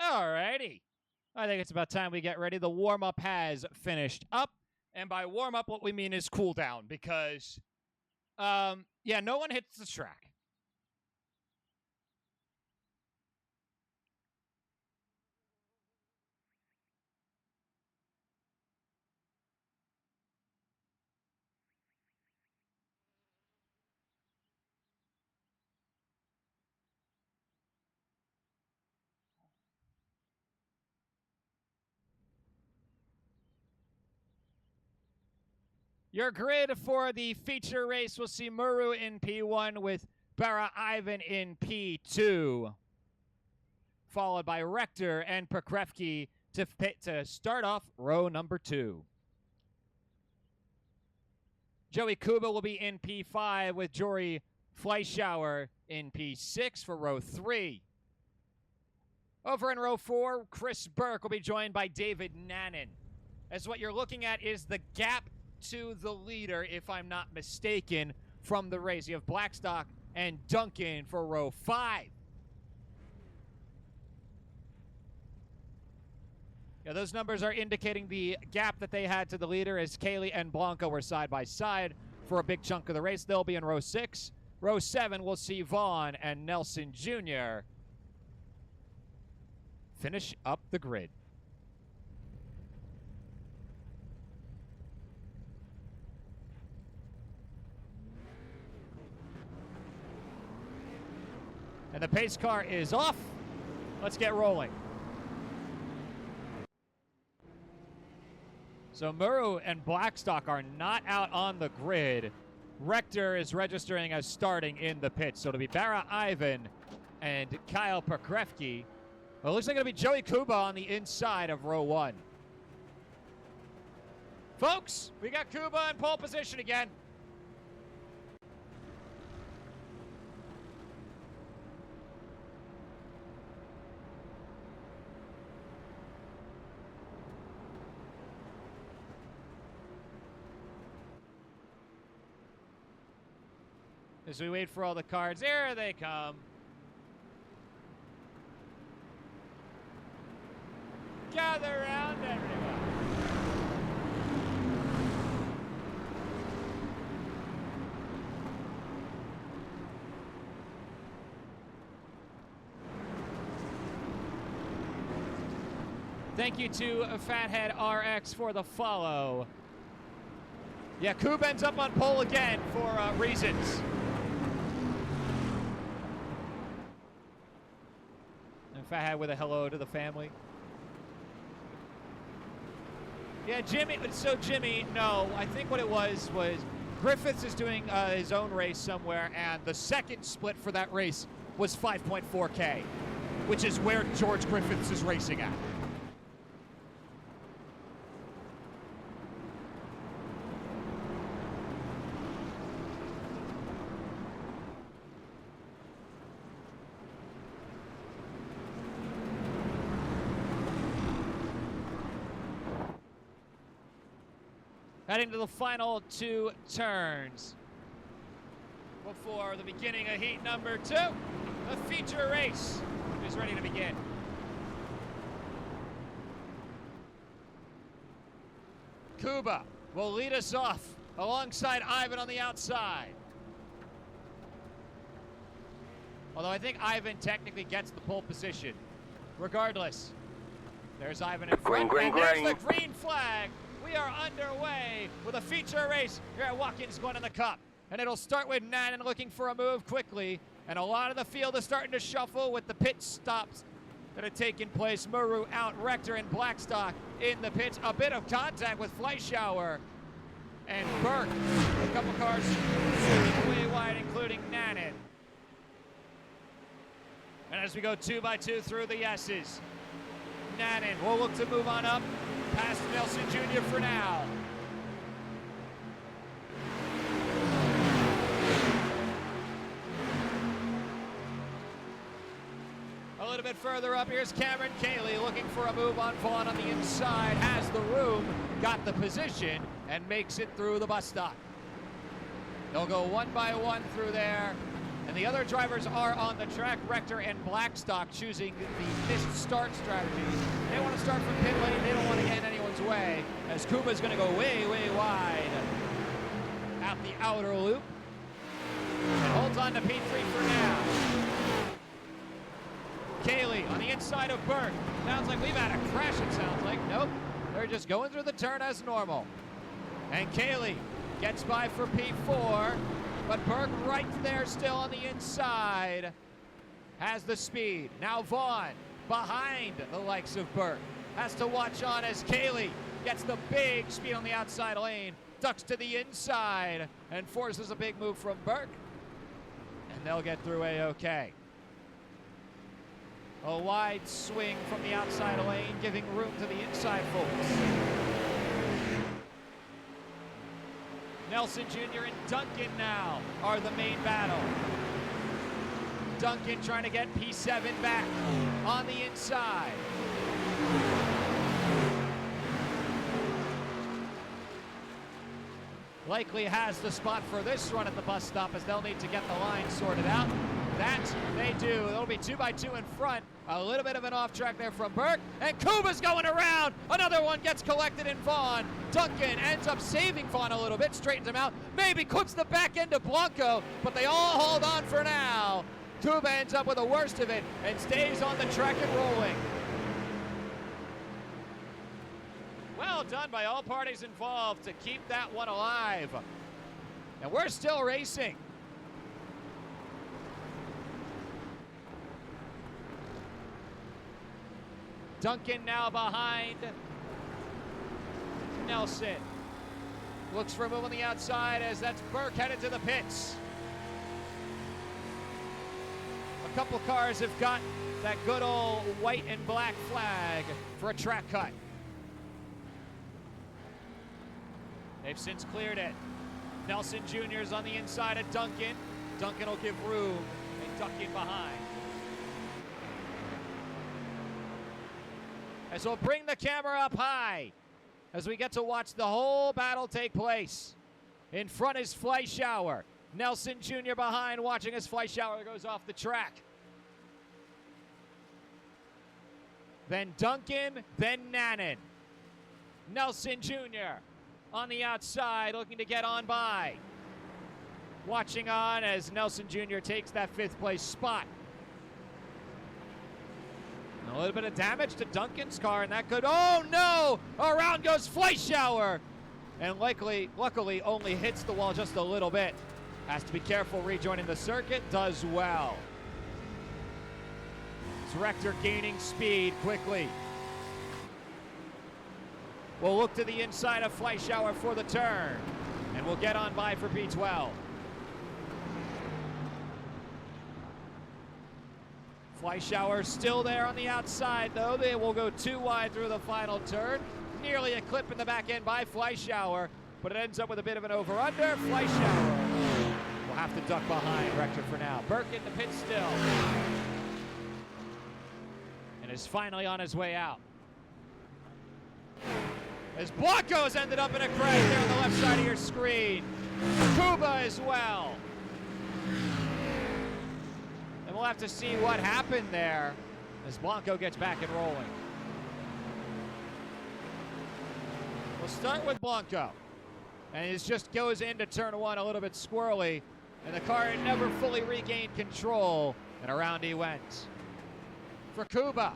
Alrighty. I think it's about time we get ready. The warm-up has finished up. And by warm-up, what we mean is cool down because, yeah, no one hits the track. Your grid for the feature race will see Muru in P1 with Bara Ivan in P2, followed by Rector and Pokrevsky to start off row number 2. Joey Kuba will be in P5 with Jory Fleischauer in P6 for row 3. Over in row 4, Chris Burke will be joined by David Nannon. As what you're looking at is the gap to the leader, if I'm not mistaken, from the race. You have Blackstock and Duncan for row 5. Yeah, those numbers are indicating the gap that they had to the leader as Kaylee and Blanco were side by side for a big chunk of the race. They'll be in row 6. Row 7, we'll see Vaughn and Nelson Jr. finish up the grid. And the pace car is off. Let's get rolling. So Muru and Blackstock are not out on the grid. Rector is registering as starting in the pits. So it'll be Bara Ivan and Kyle Pokrevsky. Well, it looks like it'll be Joey Kuba on the inside of row 1. Folks, we got Kuba in pole position again. As we wait for all the cards, here they come. Gather around, everyone. Thank you to Fathead RX for the follow. Yeah, Coob ends up on pole again for reasons. And Fathead with a hello to the family. Yeah, Jimmy, so Jimmy, no, I think what it was Griffiths is doing his own race somewhere, and the second split for that race was 5.4K, which is where George Griffiths is racing at. Heading to the final 2 turns before the beginning of heat number 2. The feature race is ready to begin. Kuba will lead us off alongside Ivan on the outside. Although I think Ivan technically gets the pole position. Regardless, there's Ivan in front, and there's the green flag. We are underway with a feature race here at Watkins Glen in the Cup. And it'll start with Nannon looking for a move quickly. And a lot of the field is starting to shuffle with the pit stops that have taken place. Muru out, Rector and Blackstock in the pits. A bit of contact with Fleischauer and Burke. A couple cars shooting way wide, including Nannon. And as we go 2 by 2 through the S's, Nannon will look to move on up past Nelson Jr. for now. A little bit further up, here's Cameron Cayley looking for a move on Vaughn on the inside, has the room, got the position, and makes it through the bus stop. They'll go 1 by 1 through there. And the other drivers are on the track, Rector and Blackstock, choosing the missed start strategy. They want to start from pit lane. They don't want to get in anyone's way, as Kuba's going to go way, way wide out the outer loop. And holds on to P3 for now. Kaylee on the inside of Burke. Sounds like we've had a crash, it sounds like. Nope, they're just going through the turn as normal. And Kaylee gets by for P4, but Burke right there still on the inside has the speed. Now Vaughn behind the likes of Burke. Has to watch on as Kaylee gets the big speed on the outside lane, ducks to the inside, and forces a big move from Burke. And they'll get through A-OK. A wide swing from the outside lane, giving room to the inside folks. Nelson Jr. and Duncan now are the main battle. Duncan trying to get P7 back on the inside. Likely has the spot for this run at the bus stop, as they'll need to get the line sorted out. That they do. It'll be 2x2 in front. A little bit of an off track there from Burke. And Kuba's going around. Another one gets collected in Vaughn. Duncan ends up saving Vaughn a little bit, straightens him out. Maybe clips the back end of Blanco, but they all hold on for now. Kuba ends up with the worst of it and stays on the track and rolling. Well done by all parties involved to keep that one alive. And we're still racing. Duncan now behind Nelson. Looks for a move on the outside, as that's Burke headed to the pits. A couple cars have got that good old white and black flag for a track cut. They've since cleared it. Nelson Jr. is on the inside of Duncan. Duncan will give room and duck in behind. As we'll bring the camera up high as we get to watch the whole battle take place. In front is Fleischauer. Nelson Jr. behind, watching as Fleischauer goes off the track. Then Duncan, then Nannon. Nelson Jr. on the outside, looking to get on by. Watching on as Nelson Jr. takes that 5th place spot. A little bit of damage to Duncan's car, and that could, oh no! Around goes Fleischauer! And luckily only hits the wall just a little bit. Has to be careful rejoining the circuit, does well. It's Rector gaining speed quickly. We'll look to the inside of Fleischauer for the turn, and we'll get on by for P12. Fleischauer still there on the outside, though. They will go too wide through the final turn. Nearly a clip in the back end by Fleischauer, but it ends up with a bit of an over-under. Fleischauer will have to duck behind Rector for now. Burke in the pit still. And is finally on his way out. As Blanco's ended up in a crash there on the left side of your screen. Kuba as well. And we'll have to see what happened there as Blanco gets back and rolling. We'll start with Blanco. And he just goes into turn 1 a little bit squirrely, and the car never fully regained control, and around he went. For Kuba.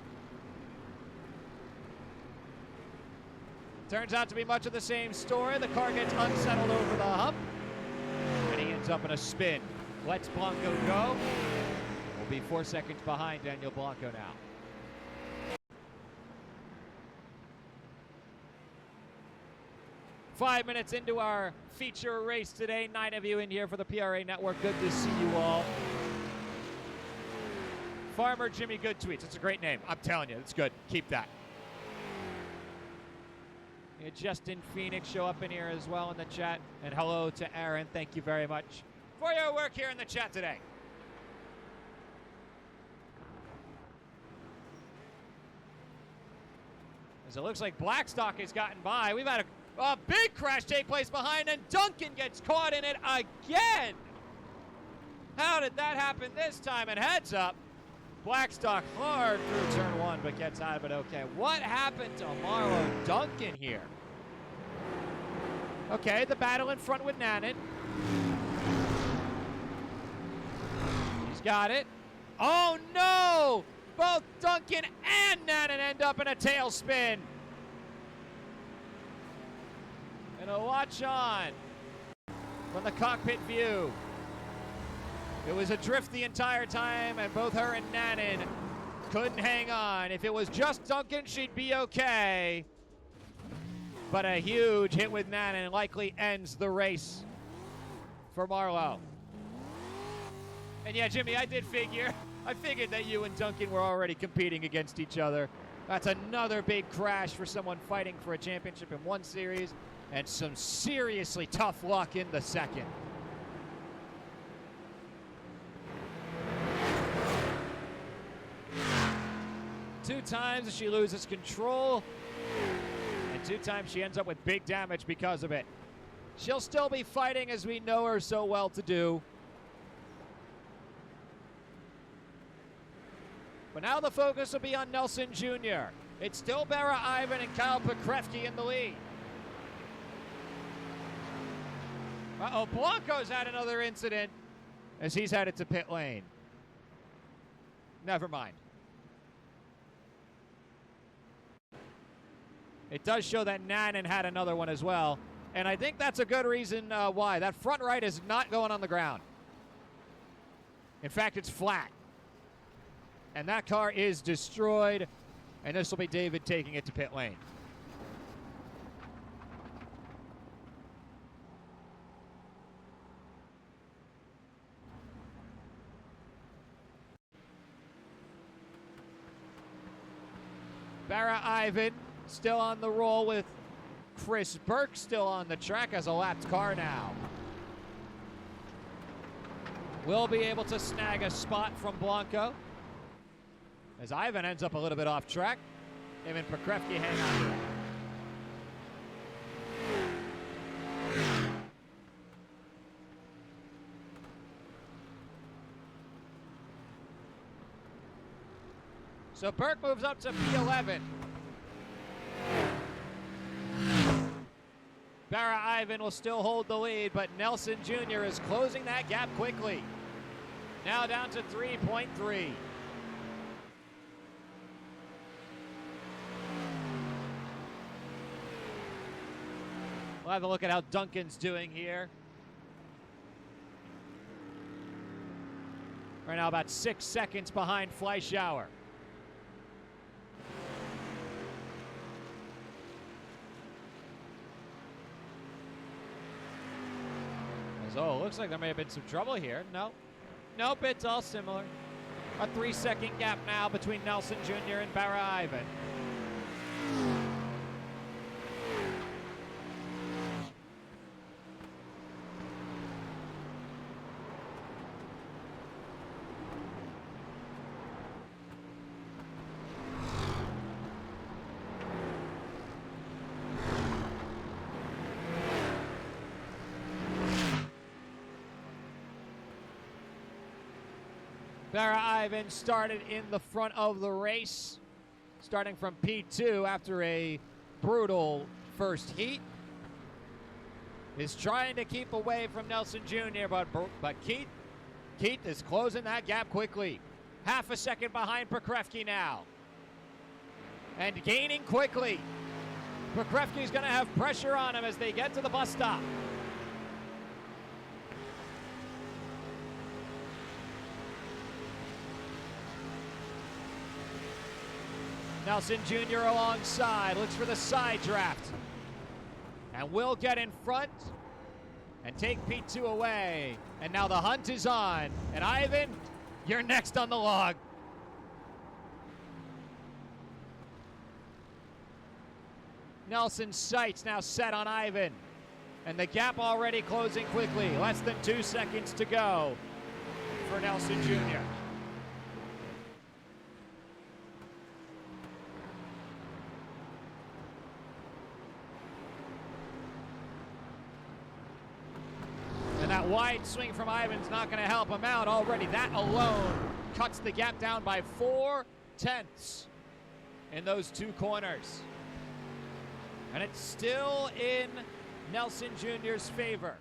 Turns out to be much of the same story. The car gets unsettled over the hump, and he ends up in a spin. Lets Blanco go. Will be 4 seconds behind Daniel Blanco now. Five minutes into our feature race today. 9 of you in here for the PRA Network. Good to see you all. Farmer Jimmy Good tweets. It's a great name. I'm telling you, it's good. Keep that. Yeah, Justin Phoenix show up in here as well in the chat. And hello to Aaron. Thank you very much for your work here in the chat today. As it looks like Blackstock has gotten by. We've had a big crash take place behind, and Duncan gets caught in it again. How did that happen this time? And heads up, Blackstock hard through turn one, but gets out of it okay. What happened to Marlo Duncan here? Okay, the battle in front with Nanan. He's got it. Oh no! Both Duncan and Nanan end up in a tailspin. And a watch on from the cockpit view. It was adrift the entire time, and both her and Nanan couldn't hang on. If it was just Duncan, she'd be okay. But a huge hit with Nanan likely ends the race for Marlo. And yeah, Jimmy, I figured that you and Duncan were already competing against each other. That's another big crash for someone fighting for a championship in one series, and some seriously tough luck in the second. Two times she loses control, and two times she ends up with big damage because of it. She'll still be fighting as we know her so well to do. But now the focus will be on Nelson Jr. It's still Barra Ivan and Kyle Pekrevsky in the lead. Uh-oh, Blanco's had another incident as he's headed to pit lane. Never mind. It does show that Nanan had another one as well. And I think that's a good reason why. That front right is not going on the ground. In fact, it's flat. And that car is destroyed. And this will be David taking it to pit lane. Barra Ivan still on the roll with Chris Burke still on the track as a lapped car now. Will be able to snag a spot from Blanco as Ivan ends up a little bit off track. Him and Pekrevsky hang on. So Burke moves up to P11. Barra Ivan will still hold the lead, but Nelson Jr. is closing that gap quickly. Now down to 3.3. We'll have a look at how Duncan's doing here. Right now about 6 seconds behind Fleischauer. Oh, looks like there may have been some trouble here. No. Nope, it's all similar. A 3-second gap now between Nelson Jr. and Barra Ivan. Barra Ivan started in the front of the race, starting from P2 after a brutal first heat. Is trying to keep away from Nelson Jr., but Keith is closing that gap quickly. Half a second behind Pekrevsky now. And gaining quickly. Pekrevsky's going to have pressure on him as they get to the bus stop. Nelson Jr. alongside, looks for the side draft. And will get in front and take P2 away. And now the hunt is on. And Ivan, you're next on the log. Nelson's sights now set on Ivan. And the gap already closing quickly. Less than 2 seconds to go for Nelson Jr. That wide swing from Ivan's not going to help him out already. That alone cuts the gap down by 4/10 in those two corners. And it's still in Nelson Jr.'s favor.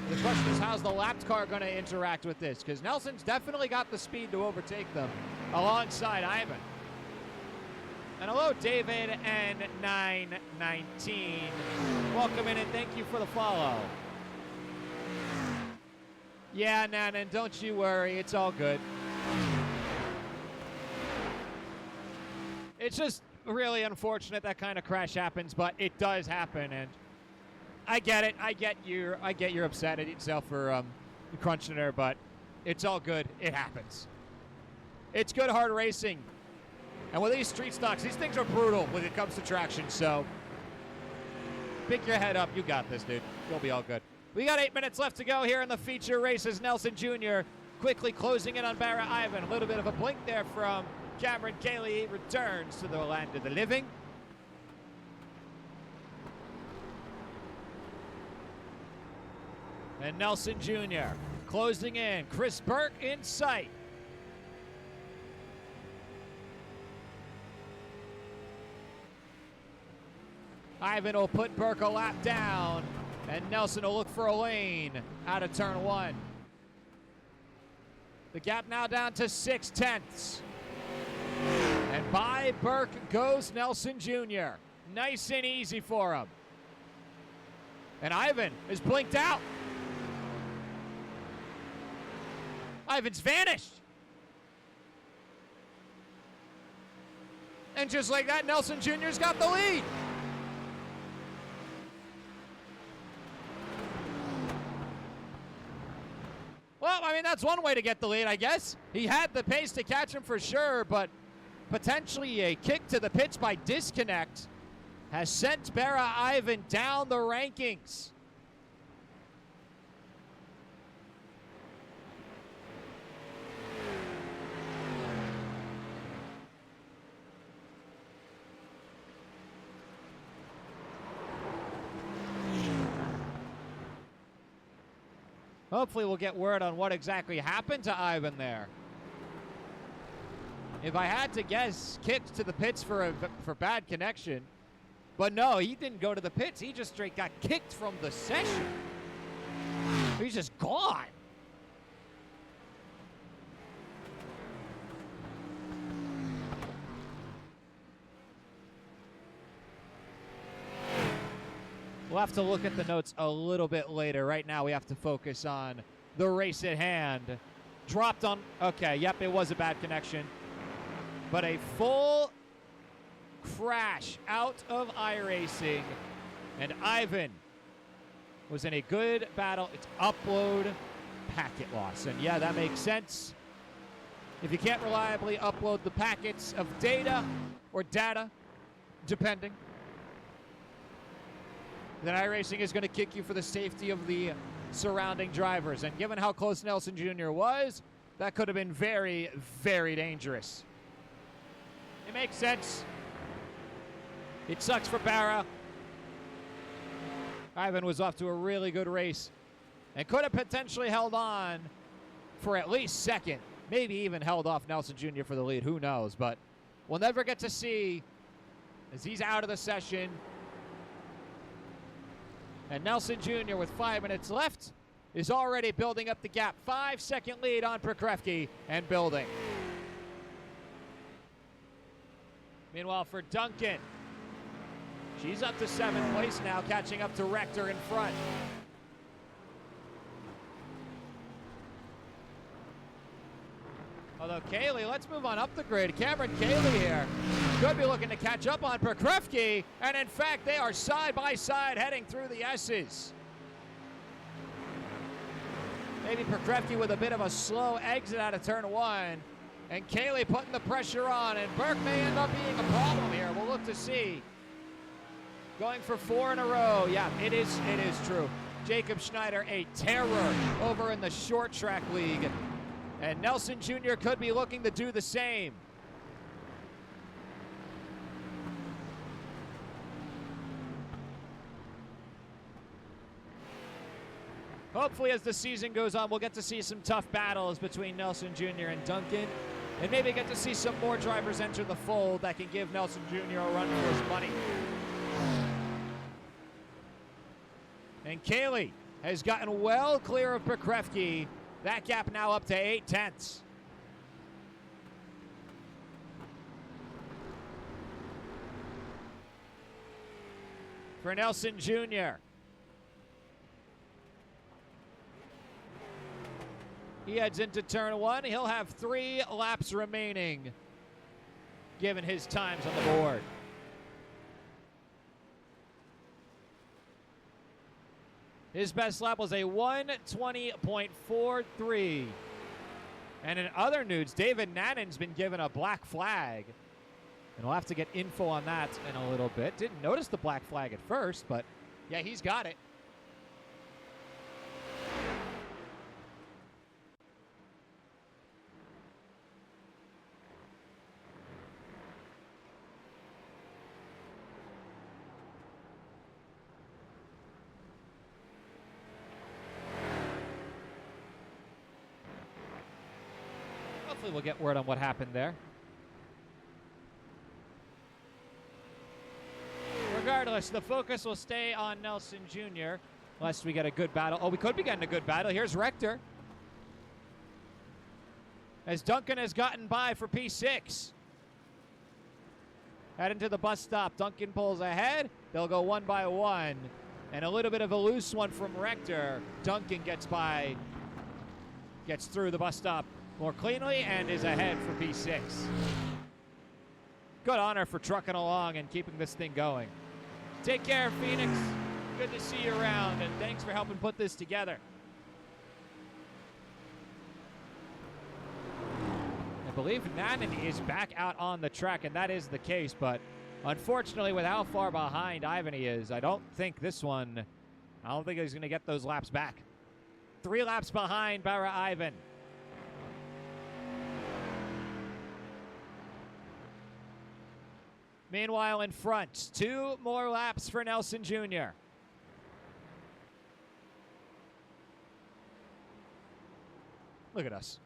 The question is, how's the lapped car going to interact with this? Because Nelson's definitely got the speed to overtake them alongside Ivan. And hello, David and 919. Welcome in and thank you for the follow. Yeah, Nanan, don't you worry. It's all good. It's just really unfortunate that kind of crash happens, but it does happen, and I get it. I get you're upset at yourself for crunching her, but it's all good. It happens. It's good hard racing. And with these street stocks, these things are brutal when it comes to traction, so pick your head up. You got this, dude. You'll be all good. We got 8 minutes left to go here in the feature races. Nelson Jr. quickly closing in on Barra Ivan. A little bit of a blink there from Cameron Cayley. He returns to the land of the living. And Nelson Jr. closing in. Chris Burke in sight. Ivan will put Burke a lap down, and Nelson will look for a lane out of turn one. The gap now down to 6/10. And by Burke goes Nelson Jr. Nice and easy for him. And Ivan is blinked out. Ivan's vanished. And just like that, Nelson Jr.'s got the lead. Well, I mean, that's one way to get the lead, I guess. He had the pace to catch him for sure, but potentially a kick to the pits by disconnect has sent Barra Ivan down the rankings. Hopefully we'll get word on what exactly happened to Ivan there. If I had to guess, kicked to the pits for bad connection. But no, he didn't go to the pits. He just straight got kicked from the session. He's just gone. We'll have to look at the notes a little bit later. Right now we have to focus on the race at hand. Dropped on, okay, yep, it was a bad connection. But a full crash out of iRacing. And Ivan was in a good battle. It's upload packet loss. And yeah, that makes sense. If you can't reliably upload the packets of data or data, depending, then iRacing is going to kick you for the safety of the surrounding drivers. And given how close Nelson Jr. was, that could have been very, very dangerous. It makes sense. It sucks for Barra. Ivan was off to a really good race and could have potentially held on for at least second, maybe even held off Nelson Jr. for the lead. Who knows? But we'll never get to see as he's out of the session. And Nelson Jr. with 5 minutes left is already building up the gap. 5-second lead on Prokofsky and building. Meanwhile, for Duncan, she's up to 7th place now, catching up to Rector in front. Although Cayley, let's move on up the grid. Cameron Cayley here could be looking to catch up on Prokofsky, and in fact, they are side by side heading through the S's. Maybe Prokofsky with a bit of a slow exit out of turn one, and Cayley putting the pressure on, and Burke may end up being a problem here. We'll look to see. Going for 4 in a row. Yeah, it is true. Jacob Schneider, a terror over in the short track league. And Nelson Jr. could be looking to do the same. Hopefully, as the season goes on, we'll get to see some tough battles between Nelson Jr. and Duncan, and maybe get to see some more drivers enter the fold that can give Nelson Jr. a run for his money. And Kaylee has gotten well clear of Bekrefke. That gap now up to 8/10. For Nelson Jr. He heads into turn one. He'll have 3 laps remaining, given his times on the board. His best lap was a 1:20.43. And in other news, David Nannon's been given a black flag. And we'll have to get info on that in a little bit. Didn't notice the black flag at first, but yeah, he's got it. Hopefully we'll get word on what happened there. Regardless, the focus will stay on Nelson Jr. unless we get a good battle. Oh, we could be getting a good battle. Here's Rector. As Duncan has gotten by for P6. Heading to the bus stop. Duncan pulls ahead. They'll go one by one. And a little bit of a loose one from Rector. Duncan gets by, gets through the bus stop more cleanly, and is ahead for P6. Good honor for trucking along and keeping this thing going. Take care, Phoenix. Good to see you around, and thanks for helping put this together. I believe Nannon is back out on the track, and that is the case, but unfortunately, with how far behind Ivan he is, I don't think he's going to get those laps back. 3 laps behind Barra Ivan. Meanwhile, in front, 2 more laps for Nelson Jr. Look at us.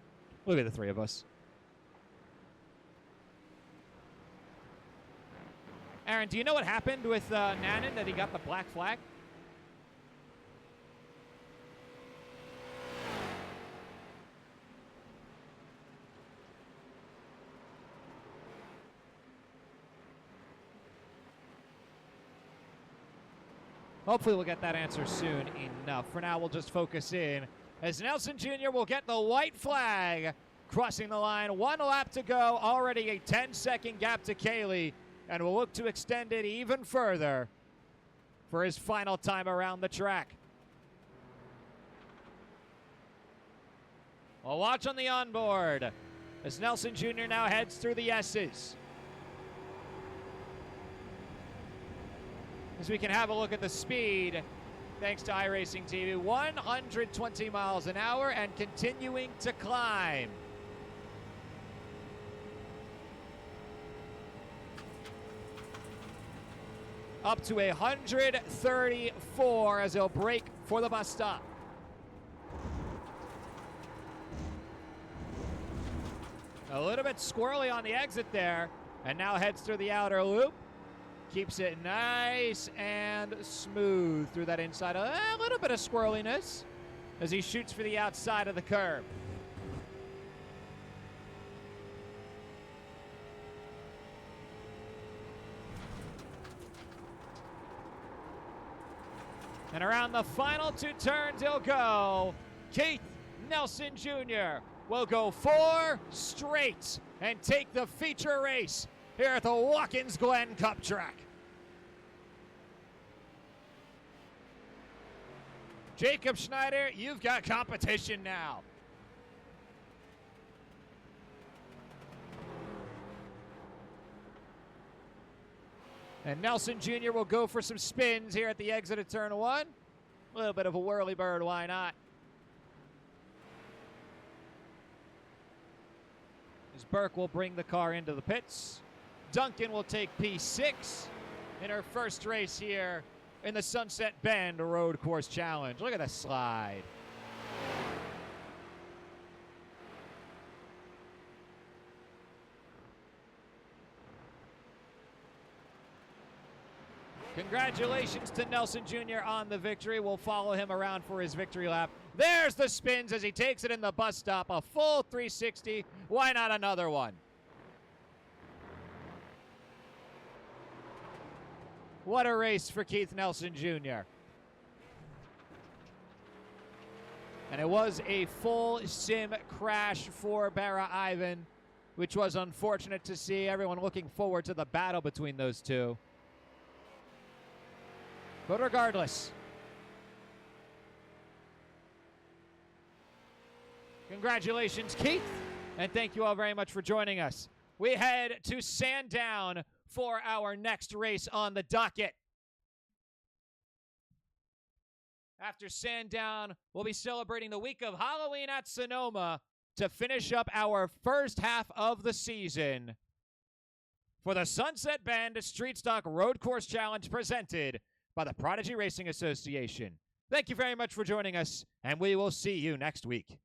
Look at the 3 of us. Aaron, do you know what happened with Nannon, that he got the black flag? Hopefully we'll get that answer soon enough. For now, we'll just focus in as Nelson Jr. will get the white flag crossing the line. 1 lap to go, already a 10-second gap to Kaylee, and will look to extend it even further for his final time around the track. We'll watch on the onboard as Nelson Jr. now heads through the S's. As we can have a look at the speed, thanks to iRacing TV, 120 miles an hour and continuing to climb. Up to 134 as he'll brake for the bus stop. A little bit squirrely on the exit there, and now heads through the outer loop. Keeps it nice and smooth through that inside. A little bit of squirreliness as he shoots for the outside of the curb. And around the final 2 turns he'll go. Keith Nelson Jr. will go 4 straight and take the feature race here at the Watkins Glen Cup track. Jacob Schneider, you've got competition now. And Nelson Jr. will go for some spins here at the exit of turn 1. A little bit of a whirly bird, why not? as Burke will bring the car into the pits. Duncan will take P6 in her first race here in the Sunset Bend Road Course Challenge. Look at the slide. Congratulations to Nelson Jr. on the victory. We'll follow him around for his victory lap. There's the spins as he takes it in the bus stop. A full 360. Why not another one? What a race for Keith Nelson Jr. And it was a full sim crash for Barra Ivan, which was unfortunate to see. Everyone looking forward to the battle between those two. But regardless, congratulations, Keith, and thank you all very much for joining us. We head to Sandown for our next race on the docket. After Sandown, we'll be celebrating the week of Halloween at Sonoma to finish up our first half of the season for the Sunset Bend Street Stock Road Course Challenge presented by the Prodigy Racing Association. Thank you very much for joining us, and we will see you next week.